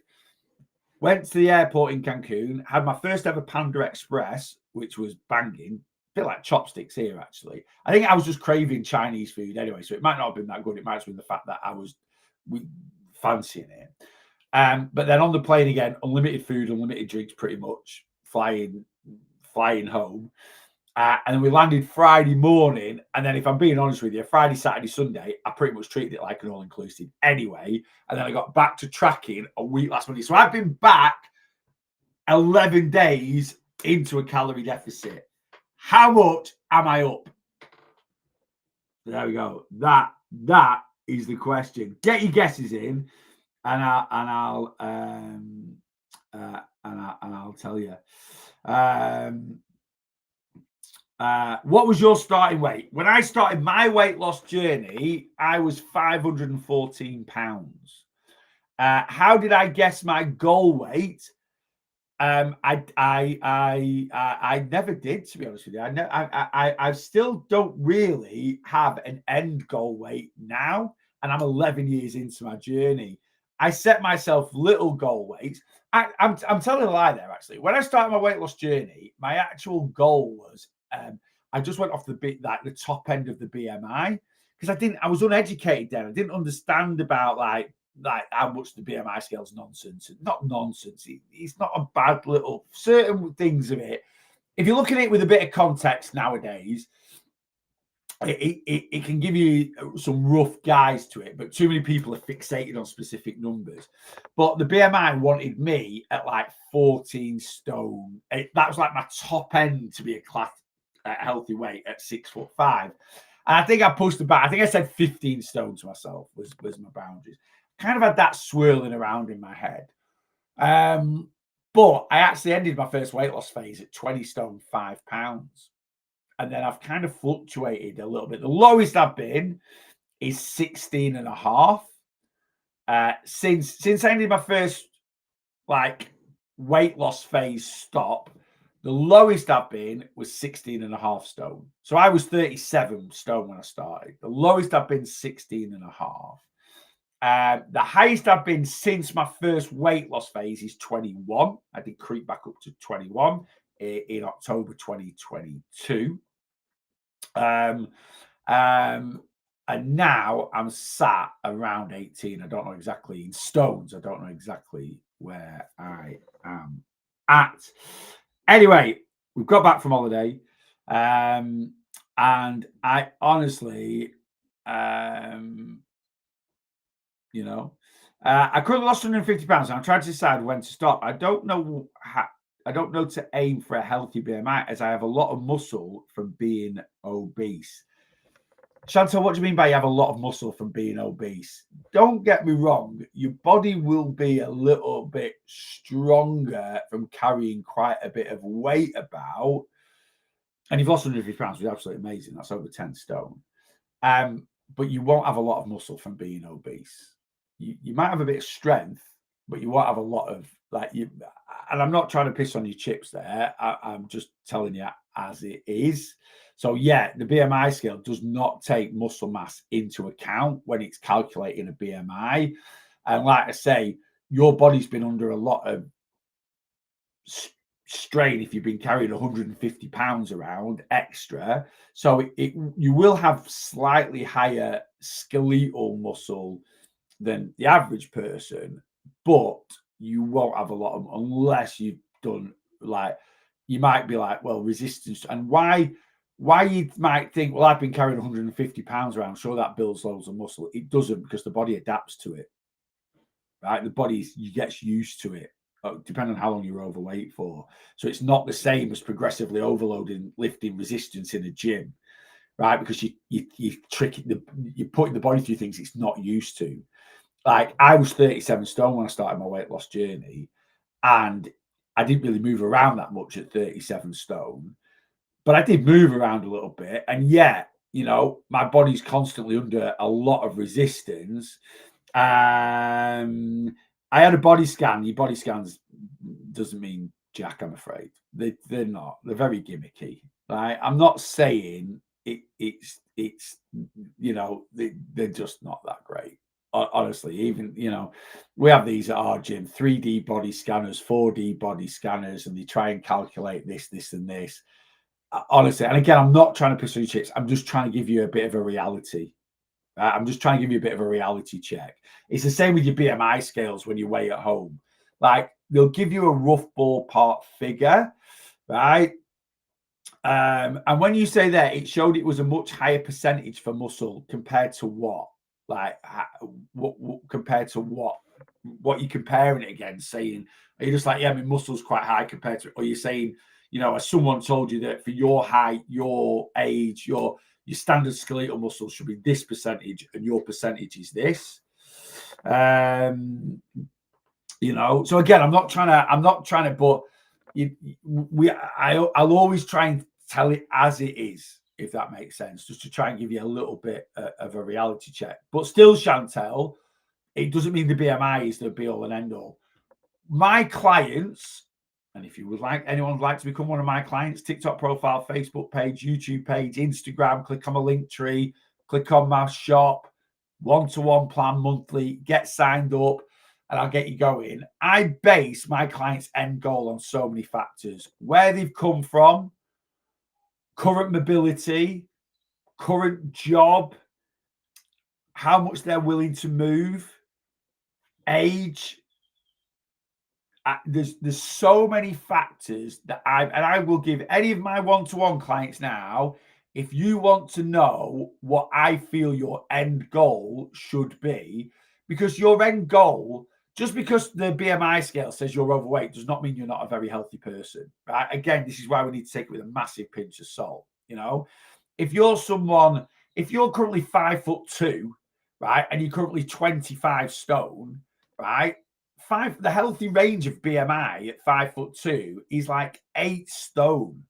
Speaker 1: Went to the airport in Cancun, had my first ever Panda Express, which was banging. A bit like chopsticks here, actually. I think I was just craving Chinese food anyway, so it might not have been that good. It might have been the fact that I was fancying it. But then on the plane again, unlimited food, unlimited drinks, pretty much, flying home. And we landed Friday morning. And then if I'm being honest with you, Friday, Saturday, Sunday, I pretty much treated it like an all-inclusive anyway. And then I got back to tracking a week last Monday. So I've been back 11 days into a calorie deficit. How much am I up? There we go. That is the question. Get your guesses in, and I'll tell you. What was your starting weight? When I started my weight loss journey, I was 514 pounds. How did I guess my goal weight? I never did, to be honest with you. I still don't really have an end goal weight now, and I'm 11 years into my journey. I set myself little goal weights. I'm telling a lie there, actually. When I started my weight loss journey, my actual goal was I just went off the top end of the BMI, because I was uneducated then. I didn't understand about like how much the BMI scale is nonsense. Not nonsense. It's not a bad little certain things of it. If you look at it with a bit of context nowadays, it can give you some rough guides to it, but too many people are fixated on specific numbers. But the BMI wanted me at like 14 stone. That was like my top end to be a class a healthy weight at 6'5". And I think I pushed the back. I think I said 15 stone to myself was my boundaries. Kind of had that swirling around in my head. But I actually ended my first weight loss phase at 20 stone, 5 pounds. And then I've kind of fluctuated a little bit. The lowest I've been is 16 and a half. Since I ended my first weight loss phase stop, the lowest I've been was 16 and a half stone. So I was 37 stone when I started. The lowest I've been 16 and a half. The highest I've been since my first weight loss phase is 21. I did creep back up to 21 in October 2022. And now I'm sat around 18. I don't know exactly in stones. I don't know exactly where I am at. Anyway, we've got back from holiday. And I honestly, I currently lost 150 pounds. And I'm trying to decide when to stop. I don't know to aim for a healthy BMI as I have a lot of muscle from being obese. Chantal, what do you mean by you have a lot of muscle from being obese? Don't get me wrong. Your body will be a little bit stronger from carrying quite a bit of weight about. And you've lost 150 pounds, which is absolutely amazing. That's over 10 stone. But you won't have a lot of muscle from being obese. You might have a bit of strength, but you won't have a lot of and I'm not trying to piss on your chips there. I'm just telling you as it is. So yeah, the BMI scale does not take muscle mass into account when it's calculating a BMI. And like I say, your body's been under a lot of strain if you've been carrying 150 pounds around extra. So you will have slightly higher skeletal muscle than the average person, but you won't have a lot of, unless you've done you might be resistance. And why you might think, well, I've been carrying 150 pounds around, sure, that builds loads of muscle. It doesn't, because the body adapts to it, right? The body gets used to it, depending on how long you're overweight for. So it's not the same as progressively overloading, lifting resistance in a gym, right? Because you're putting the body through things it's not used to. I was 37 stone when I started my weight loss journey, and I didn't really move around that much at 37 stone, but I did move around a little bit. And yet, my body's constantly under a lot of resistance. I had a body scan. Your body scans doesn't mean jack, I'm afraid. They're not. They're very gimmicky. Right? I'm not saying it's they're just not that great. Honestly, even, we have these at our gym, 3D body scanners, 4D body scanners, and they try and calculate this, and this. Honestly, and again, I'm not trying to piss on your chips. I'm just trying to give you a bit of a reality. I'm just trying to give you a bit of a reality check. It's the same with your BMI scales when you weigh at home. They'll give you a rough ballpark figure, right? And when you say that, it showed it was a much higher percentage for muscle compared to what? Compared to what you're comparing it against? Saying, are you just my muscle's quite high compared to, or you're saying, as someone told you that for your height, your age, your standard skeletal muscle should be this percentage and your percentage is this. So again, I'm not trying to, but I'll always try and tell it as it is, if that makes sense, just to try and give you a little bit of a reality check. But still, Chantel, it doesn't mean the BMI is the be all and end all. My clients, and if you would anyone would like to become one of my clients, TikTok profile, Facebook page, YouTube page, Instagram, click on my link tree, click on my shop, one-to-one plan monthly, get signed up, and I'll get you going. I base my clients' end goal on so many factors: where they've come from, current mobility, current job, how much they're willing to move, age. There's so many factors that I will give any of my one-to-one clients now. If you want to know what I feel your end goal should be, because your end goal, just because the BMI scale says you're overweight, does not mean you're not a very healthy person, right? Again, this is why we need to take it with a massive pinch of salt, You know, if you're someone, if you're currently 5'2", right, and you're currently 25 stone, right, the healthy range of BMI at 5'2" is like 8 stone.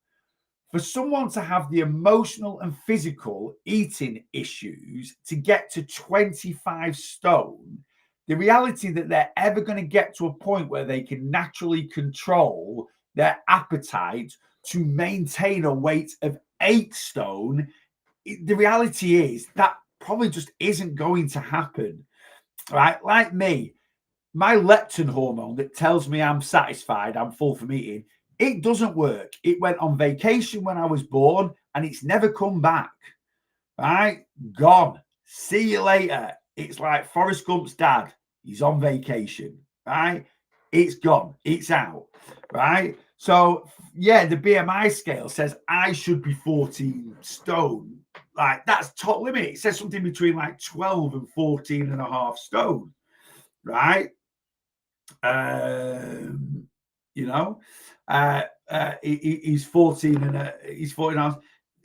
Speaker 1: For someone to have the emotional and physical eating issues to get to 25 stone, the reality that they're ever going to get to a point where they can naturally control their appetite to maintain a weight of 8 stone, the reality is that probably just isn't going to happen, right? Like me, my leptin hormone that tells me I'm satisfied, I'm full from eating, it doesn't work. It went on vacation when I was born and it's never come back, right? Gone. See you later. It's like Forrest Gump's dad. He's on vacation, right? It's gone. It's out, right? So, yeah, the BMI scale says I should be 14 stone. Like, that's top limit. It says something between like 12 and 14 and a half stone, right? You know, he's 14 and he's 14 and a half.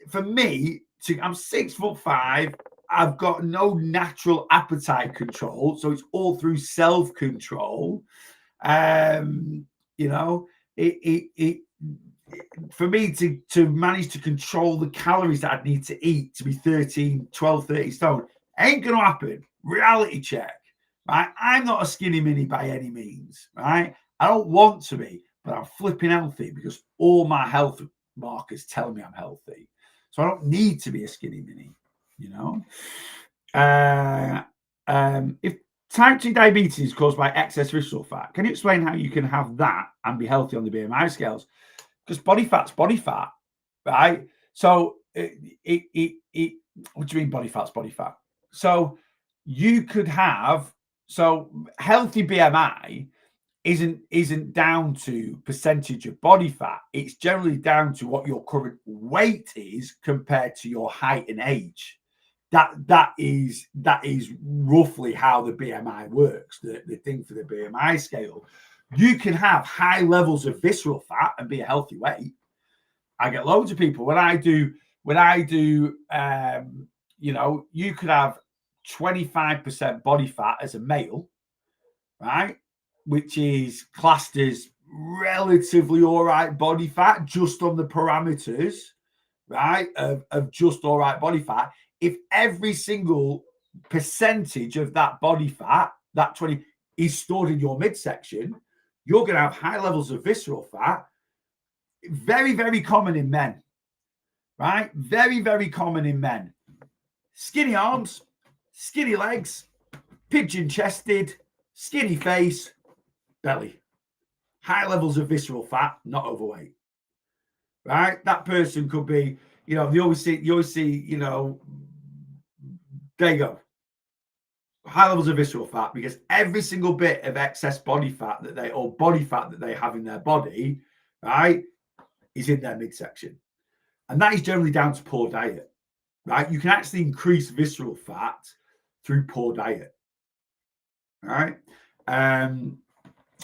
Speaker 1: For me, I'm 6'5". I've got no natural appetite control, so it's all through self-control. You know, for me to manage to control the calories that I'd need to eat to be 12, 13 stone, ain't gonna happen. Reality check. Right? I'm not a skinny mini by any means, right? I don't want to be, but I'm flipping healthy because all my health markers tell me I'm healthy. So I don't need to be a skinny mini, you know? If type 2 diabetes is caused by excess visceral fat, can you explain how you can have that and be healthy on the BMI scales? Because body fat's body fat, right? So what do you mean body fat's body fat? So you could have, so healthy BMI isn't down to percentage of body fat. It's generally down to what your current weight is compared to your height and age. That is roughly how the BMI works. The thing for the BMI scale, you can have high levels of visceral fat and be a healthy weight. I get loads of people when I do, you know, you could have 25% body fat as a male, right? Which is classed as relatively all right body fat, just on the parameters, right? Of just all right body fat. If every single percentage of that body fat, that 20, is stored in your midsection, you're going to have high levels of visceral fat. Very, very common in men, right? Very, very common in men. Skinny arms, skinny legs, pigeon chested, skinny face, belly. High levels of visceral fat, not overweight. Right? That person could be, you know, you always see, you know, there you go. High levels of visceral fat, because every single bit of excess body fat that they have in their body, right, is in their midsection. And that is generally down to poor diet. Right? You can actually increase visceral fat through poor diet. All right.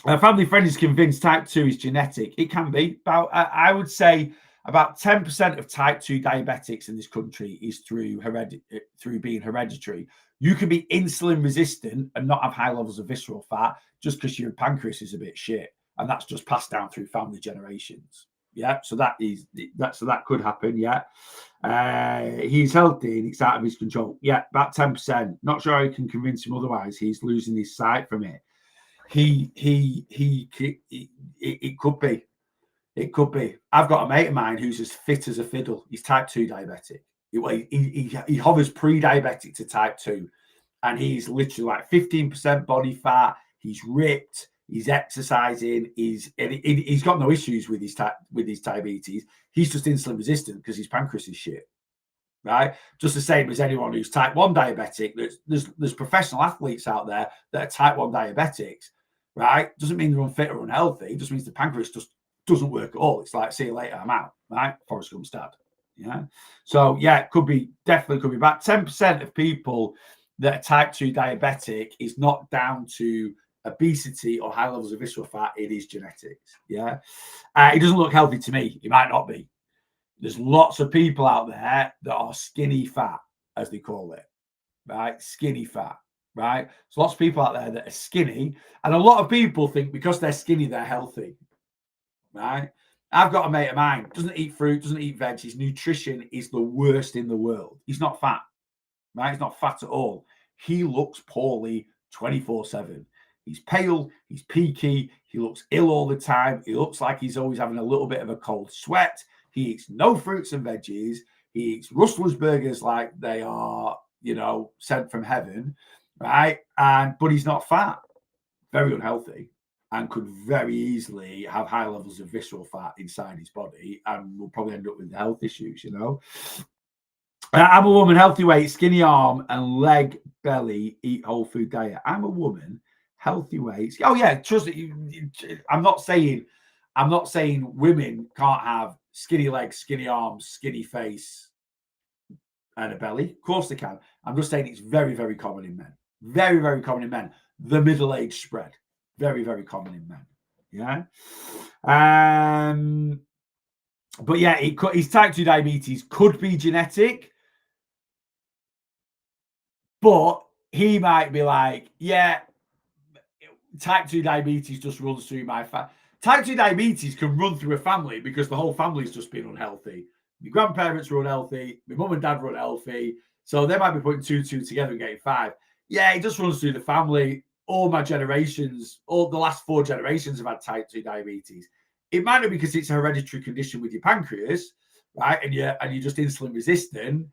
Speaker 1: A family friend is convinced type 2 is genetic. It can be. I would say about 10% of type 2 diabetics in this country is through being hereditary. You can be insulin resistant and not have high levels of visceral fat just because your pancreas is a bit shit, and that's just passed down through family generations. Yeah, so that could happen. Yeah, he's healthy and it's out of his control. Yeah, about 10%. Not sure I can convince him otherwise. He's losing his sight from it. It could be. It could be. I've got a mate of mine who's as fit as a fiddle. He's type 2 diabetic. He hovers pre-diabetic to type 2, and he's literally like 15% body fat. He's ripped. He's exercising. He's got no issues with his diabetes. He's just insulin resistant because his pancreas is shit. Right, just the same as anyone who's type 1 diabetic. There's professional athletes out there that are type 1 diabetics. Right, doesn't mean they're unfit or unhealthy. It just means the pancreas just doesn't work at all. It's like, see you later, I'm out. Right, Forrest Gump's dad. Yeah, so yeah, it could be, definitely could be. About 10% of people that are type 2 diabetic is not down to obesity or high levels of visceral fat. It is genetics. Yeah, it doesn't look healthy to me. It might not be. there's lots of people out there that are skinny fat, as they call it, right? Skinny fat, right? There's lots of people out there that are skinny, and a lot of people think because they're skinny, they're healthy, right? I've got a mate of mine, doesn't eat fruit, doesn't eat veg. His nutrition is the worst in the world. He's not fat, right? He's not fat at all. He looks poorly 24/7. He's pale, he's peaky, he looks ill all the time. He looks like he's always having a little bit of a cold sweat. He eats no fruits and veggies. He eats Rustler's burgers like they are, sent from heaven, right? But he's not fat, very unhealthy, and could very easily have high levels of visceral fat inside his body and will probably end up with health issues, I'm a woman, healthy weight, skinny arm and leg, belly, eat whole food diet. I'm a woman, healthy weight. Oh yeah, trust me. I'm not saying women can't have skinny legs, skinny arms, skinny face, and a belly. Of course they can. I'm just saying it's very, very common in men. Very, very common in men. The middle-age spread. Very, very common in men. Yeah. But yeah, his type 2 diabetes could be genetic. But he might be like, yeah, type 2 diabetes just runs through my family. Type 2 diabetes can run through a family because the whole family's just been unhealthy. My grandparents were unhealthy. My mum and dad were unhealthy. So they might be putting 2 together and getting 5. Yeah, it just runs through the family. All my generations, all the last 4 generations have had type 2 diabetes. It might not be because it's a hereditary condition with your pancreas, right? And you're just insulin resistant.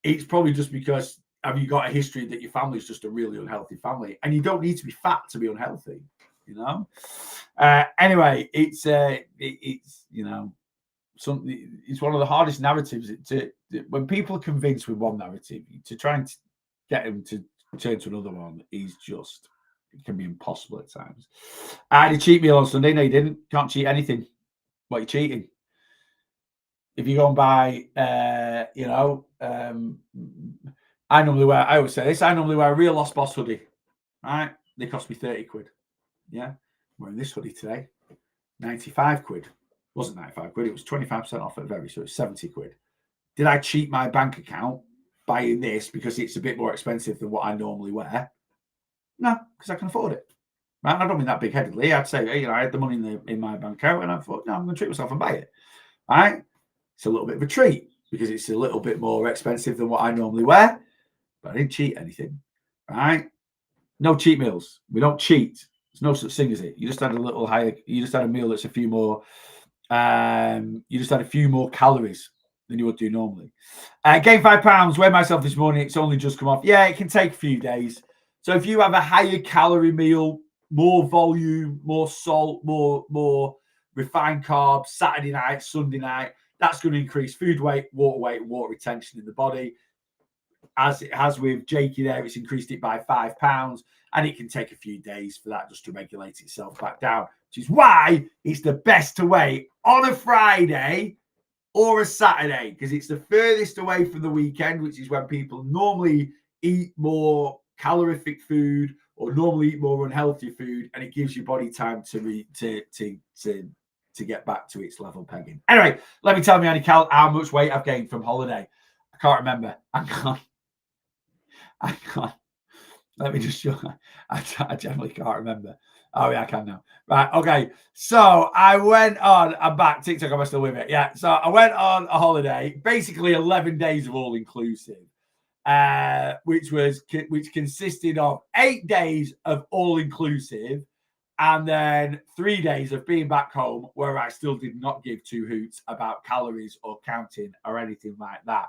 Speaker 1: It's probably just because have you got a history that your family's just a really unhealthy family, and you don't need to be fat to be unhealthy, Anyway, it's something. It's one of the hardest narratives when people are convinced with one narrative to try and get them to turn to another one is just it can be impossible at times. I had a cheat meal on Sunday. No, you didn't. Can't cheat anything. What are you cheating? If you go and buy, I always say this, I normally wear a real Lost Boss hoodie, right? They cost me 30 quid. Yeah. I'm wearing this hoodie today, 95 quid. It wasn't 95 quid, it was 25% off at Very, so it's 70 quid. Did I cheat my bank account buying this because it's a bit more expensive than what I normally wear? No, because I can afford it. Right? I don't mean that big-headedly. I'd say, I had the money in my bank account and I thought, no, I'm going to treat myself and buy it. Right? It's a little bit of a treat because it's a little bit more expensive than what I normally wear. But I didn't cheat anything, right? No cheat meals. We don't cheat. There's no such thing as it. You just had a little higher. You just had a meal that's a few more. You just had a few more calories than you would do normally. Gained 5 pounds. Weighed myself this morning. It's only just come off. Yeah, it can take a few days. So if you have a higher calorie meal, more volume, more salt, more refined carbs, Saturday night, Sunday night, that's going to increase food weight, water retention in the body. As it has with Jakey there, it's increased it by 5 pounds, and it can take a few days for that just to regulate itself back down, which is why it's the best to weigh on a Friday or a Saturday, because it's the furthest away from the weekend, which is when people normally eat more calorific food or normally eat more unhealthy food, and it gives your body time to get back to its level pegging. Anyway, let me tell you how much weight I've gained from holiday. I can't remember. I can't. Let me just show you. I generally can't remember. Oh, yeah, I can now. Right, okay. So I went on, I'm back. TikTok, am I still with it? Yeah. So I went on a holiday, basically 11 days of all-inclusive, which consisted of 8 days of all-inclusive and then 3 days of being back home where I still did not give 2 hoots about calories or counting or anything like that.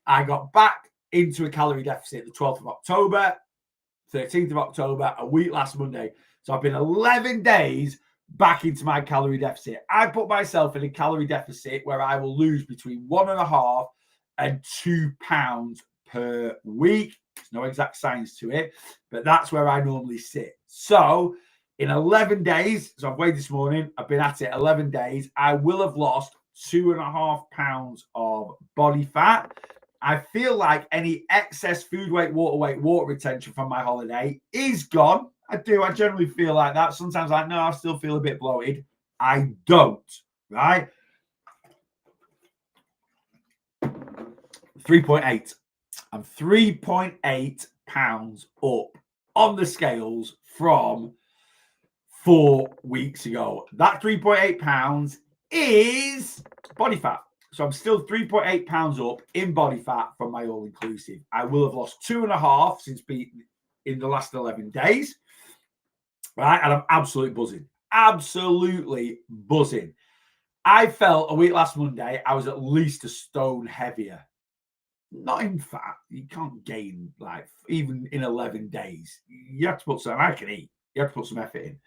Speaker 1: I got back into a calorie deficit the 12th of October, 13th of October, a week last Monday. So I've been 11 days back into my calorie deficit. I put myself in a calorie deficit where I will lose between 1.5 and 2 pounds per week. There's no exact science to it, but that's where I normally sit. So in 11 days, so I've weighed this morning, I've been at it 11 days, I will have lost 2.5 pounds of body fat. I feel like any excess food weight, water retention from my holiday is gone. I do. I generally feel like that. Sometimes no, I still feel a bit bloated. I don't, right? 3.8. I'm 3.8 pounds up on the scales from 4 weeks ago. That 3.8 pounds is body fat. So I'm still 3.8 pounds up in body fat from my all-inclusive. I will have lost 2.5 since being in the last 11 days. Right? And I'm absolutely buzzing. Absolutely buzzing. I felt a week last Monday, I was at least a stone heavier. Not in fat. You can't gain, like, even in 11 days. You have to put some, I can eat. You have to put some effort in.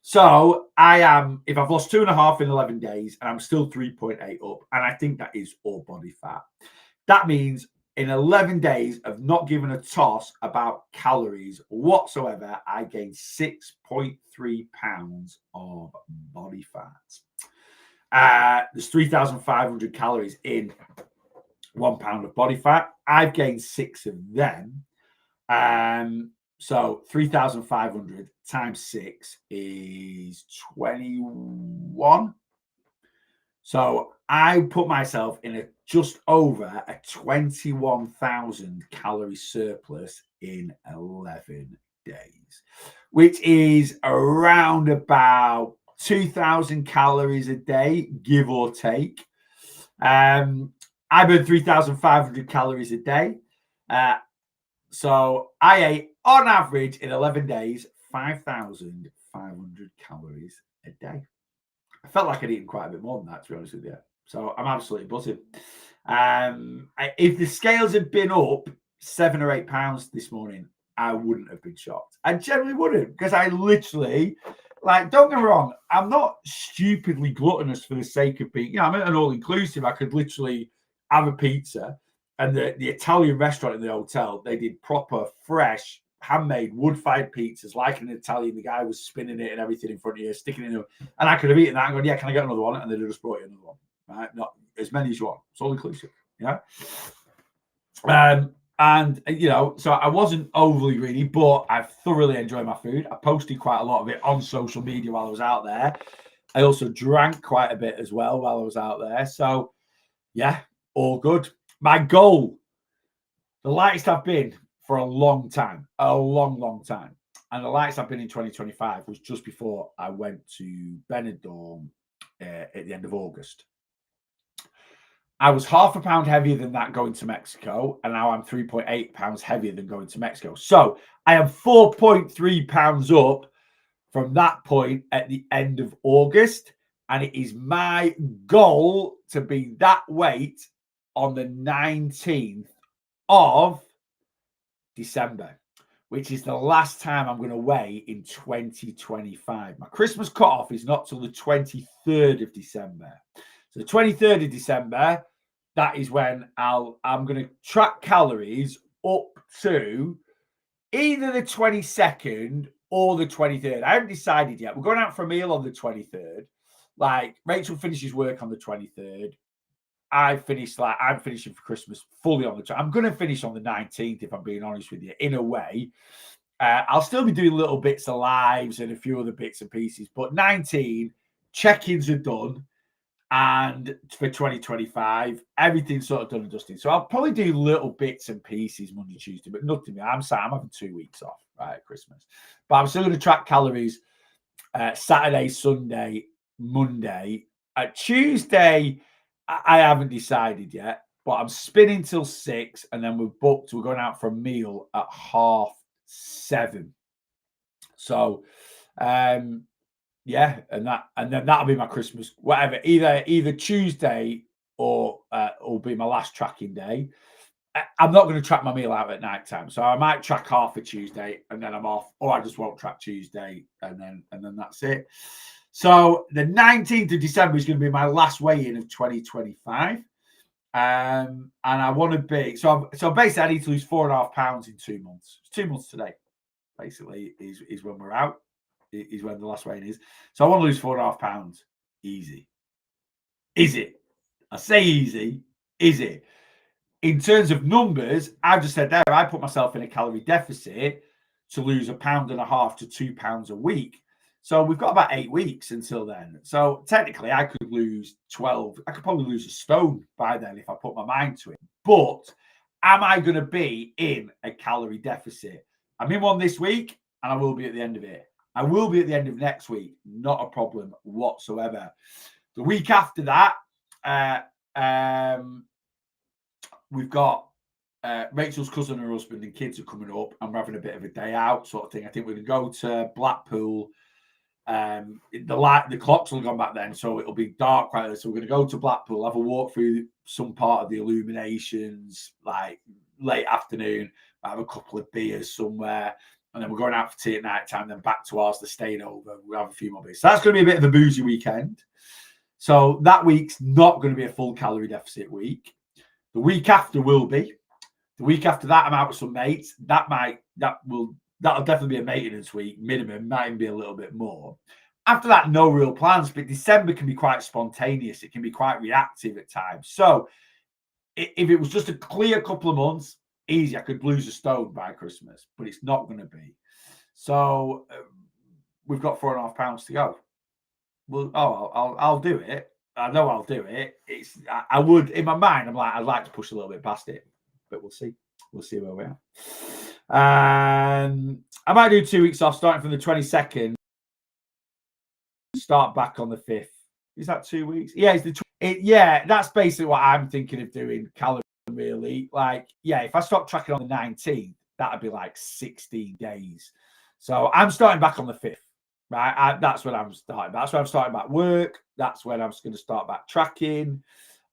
Speaker 1: So I am, if I've lost 2.5 in 11 days, and I'm still 3.8 up, and I think that is all body fat. That means in 11 days of not giving a toss about calories whatsoever, I gained 6.3 pounds of body fat. There's 3,500 calories in 1 pound of body fat. I've gained 6 of them. So 3,500 times 6 is 21. So I put myself in a just over a 21,000 calorie surplus in 11 days, which is around about 2,000 calories a day, give or take. I burn 3,500 calories a day. So I ate, on average, in 11 days, 5,500 calories a day. I felt like I'd eaten quite a bit more than that, to be honest with you. So I'm absolutely buzzing. If the scales had been up 7 or 8 pounds this morning, I wouldn't have been shocked. I generally wouldn't, because I literally, like, don't get me wrong, I'm not stupidly gluttonous for the sake of being, I'm at an all-inclusive. I could literally have a pizza. And the Italian restaurant in the hotel, they did proper, fresh, handmade, wood-fired pizzas, like an Italian. The guy was spinning it and everything in front of you, sticking it in. And I could have eaten that and gone, yeah, can I get another one? And they'd just brought you another one, right? Not as many as you want. It's all inclusive, yeah? And, so I wasn't overly greedy, but I thoroughly enjoyed my food. I posted quite a lot of it on social media while I was out there. I also drank quite a bit as well while I was out there. So, yeah, all good. My goal, the lightest I've been for a long time, long time. And the lightest I've been in 2025 was just before I went to Benidorm at the end of August. I was 0.5 pound heavier than that going to Mexico, and now I'm 3.8 pounds heavier than going to Mexico. So I am 4.3 pounds up from that point at the end of August. And it is my goal to be that weight on the 19th of December, which is the last time I'm going to weigh in 2025. My Christmas cutoff is not till the 23rd of December. So the 23rd of December, that is when I'm going to track calories up to either the 22nd or the 23rd. I haven't decided yet. We're going out for a meal on the 23rd. Like, Rachel finishes work on the 23rd. I'm finishing for Christmas fully on the. I'm going to finish on the 19th, if I'm being honest with you, in a way. I'll still be doing little bits of lives and a few other bits and pieces, but 19 check-ins are done, and for 2025, everything's sort of done and dusted. So I'll probably do little bits and pieces Monday, Tuesday, but nothing. I'm having 2 weeks off, right, at Christmas. But I'm still going to track calories Saturday, Sunday, Monday. Tuesday, I haven't decided yet, but I'm spinning till 6, and then we're booked. We're going out for a meal at 7:30. So, yeah, and then that'll be my Christmas, whatever. Either Tuesday or will be my last tracking day. I'm not going to track my meal out at night time, so I might track half of Tuesday and then I'm off, or I just won't track Tuesday and then that's it. So the 19th of December is going to be my last weigh-in of 2025. And I want to be so basically I need to lose 4.5 pounds in 2 months. It's 2 months today, basically, is when we're out, is when the last weigh-in is. So I want to lose 4.5 pounds. Easy. Is it? I say easy. Is it? In terms of numbers, I've just said there, I put myself in a calorie deficit to lose 1.5 pounds to 2 pounds a week. So we've got about 8 weeks until then. So technically I could lose 12. I could probably lose a stone by then if I put my mind to it. But am I going to be in a calorie deficit? I'm in one this week, and I will be at the end of it. I will be at the end of next week. Not a problem whatsoever. The week after that, we've got Rachel's cousin, her husband, and kids are coming up, and we're having a bit of a day out sort of thing. I think we're going to go to Blackpool. The clocks will have gone back then, so it'll be dark right there. So we're going to go to Blackpool, have a walk through some part of the illuminations, like late afternoon, have a couple of beers somewhere, and then we're going out for tea at night time, then back to ours, to staying over. We'll have a few more beers. So that's going to be a bit of a boozy weekend. So that week's not going to be a full calorie deficit week. The week after will be. The week after that, I'm out with some mates. That'll definitely be a maintenance week, minimum, might even be a little bit more. After that, no real plans, but December can be quite spontaneous. It can be quite reactive at times. So if it was just a clear couple of months, easy, I could lose a stone by Christmas, but it's not going to be. So we've got 4.5 pounds to go. Well, I'll do it. I know I'll do it. I would, in my mind, I'm like, I'd like to push a little bit past it, but we'll see. We'll see where we are. I might do 2 weeks off, starting from the 22nd. Start back on the 5th. Is that 2 weeks? Yeah, that's basically what I'm thinking of doing. Calorie, really. Like, yeah, if I stop tracking on the 19th, that'd be like 16 days. So I'm starting back on the 5th. Right, that's when I'm starting. That's when I'm starting back work. That's when I'm going to start back tracking.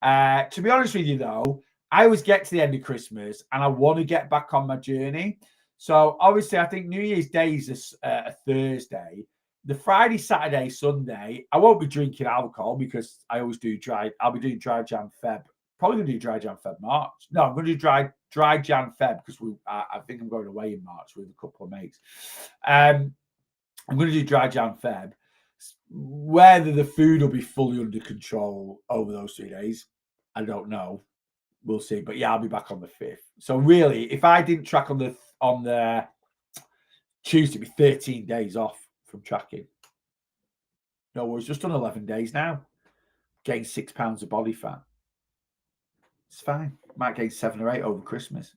Speaker 1: To be honest with you, though, I always get to the end of Christmas and I want to get back on my journey. So obviously, I think New Year's Day is a Thursday. The Friday, Saturday, Sunday, I won't be drinking alcohol because I always do dry. I'll be doing dry Jan Feb. Probably going to do dry Jan Feb March. No, I'm going to do dry Jan Feb because I think I'm going away in March with a couple of mates. I'm going to do dry Jan Feb. Whether the food will be fully under control over those 3 days, I don't know. We'll see. But yeah, I'll be back on the 5th. So really, if I didn't track on the Tuesday, it'd be 13 days off from tracking. No worries, just done 11 days now. Gained 6 pounds of body fat. It's fine. Might gain 7 or 8 over Christmas.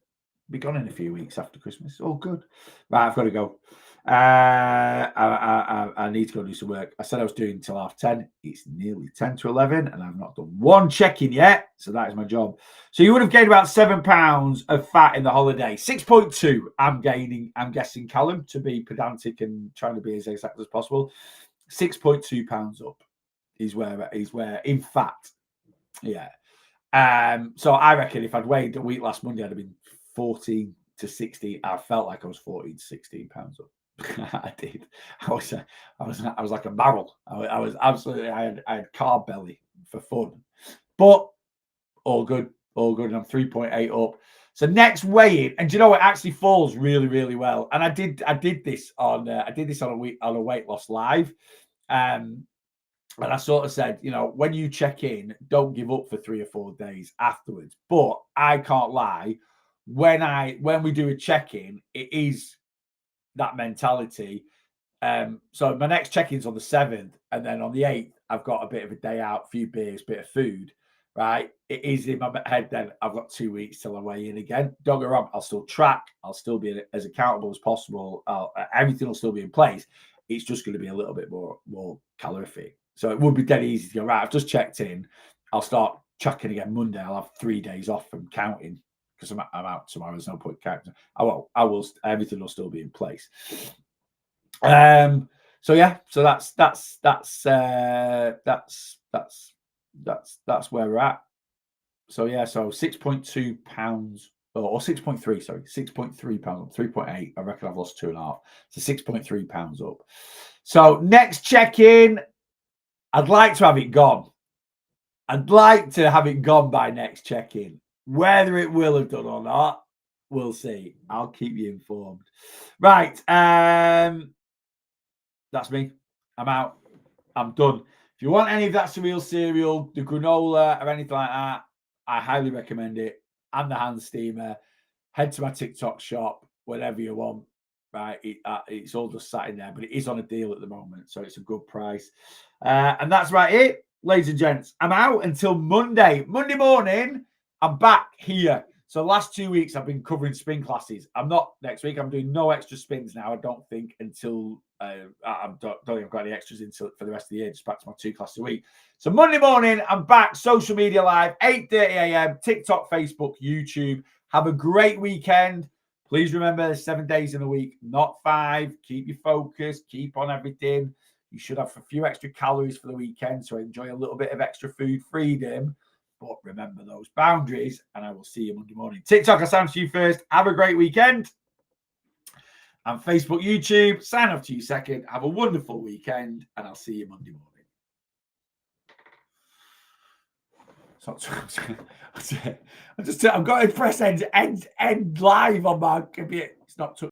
Speaker 1: Be gone in a few weeks after Christmas. All good. Right, I've got to go. I need to go do some work. I said I was doing till 10:30. It's nearly 10 to 11, and I've not done one check-in yet. So that is my job. So you would have gained about 7 pounds of fat in the holiday. 6.2. I'm gaining. I'm guessing, Callum, to be pedantic and trying to be as exact as possible. 6.2 pounds up is where in fact, yeah. So I reckon if I'd weighed a week last Monday, I'd have been 14 to 16. I felt like I was 14 to 16 pounds up. I did. I was like a barrel. I was absolutely. I had carb belly for fun, but all good. And I'm 3.8 up. So next weigh-in, and do you know it actually falls really, really well. And I did this on a weight loss live, and I sort of said, when you check in, don't give up for 3 or 4 days afterwards. But I can't lie, when we do a check-in, it is that mentality. So my next check-in's on the 7th, and then on the 8th, I've got a bit of a day out, few beers, bit of food, right? It is in my head then I've got 2 weeks till I weigh in again. Don't get wrong, I'll still track, I'll still be as accountable as possible. Everything will still be in place. It's just going to be a little bit more calorific. So it would be dead easy to go, right, I've just checked in. I'll start tracking again Monday. I'll have 3 days off from counting because I'm out tomorrow. There's no point counting. I will. Everything will still be in place. So yeah. So that's where we're at. So yeah. So 6.2 pounds or 6.3. Sorry, 6.3 pounds. 3.8. I reckon I've lost 2.5. So 6.3 pounds up. So next check-in, I'd like to have it gone. I'd like to have it gone by next check-in. Whether it will have done or not, we'll see. I'll keep you informed. Right. That's me. I'm out. I'm done. If you want any of that surreal cereal, the granola or anything like that, I highly recommend it. And the hand steamer. Head to my TikTok shop, whatever you want. Right, it's all just sat in there, but it is on a deal at the moment, so it's a good price. And that's right it, ladies and gents. I'm out until Monday morning. I'm back here. So last 2 weeks I've been covering spin classes. I'm not next week. I'm doing no extra spins now. I don't think until I don't think I've got any extras until for the rest of the year. Just back to my 2 classes a week. So Monday morning I'm back. Social media live 8:30 a.m. TikTok, Facebook, YouTube. Have a great weekend. Please remember there's 7 days in a week, not 5. Keep your focus. Keep on everything. You should have a few extra calories for the weekend. So enjoy a little bit of extra food freedom. But remember those boundaries, and I will see you Monday morning. TikTok, I sound to you first. Have a great weekend. And Facebook, YouTube, sign off to you second. Have a wonderful weekend, and I'll see you Monday morning. I'm going to press end live on my computer. It's not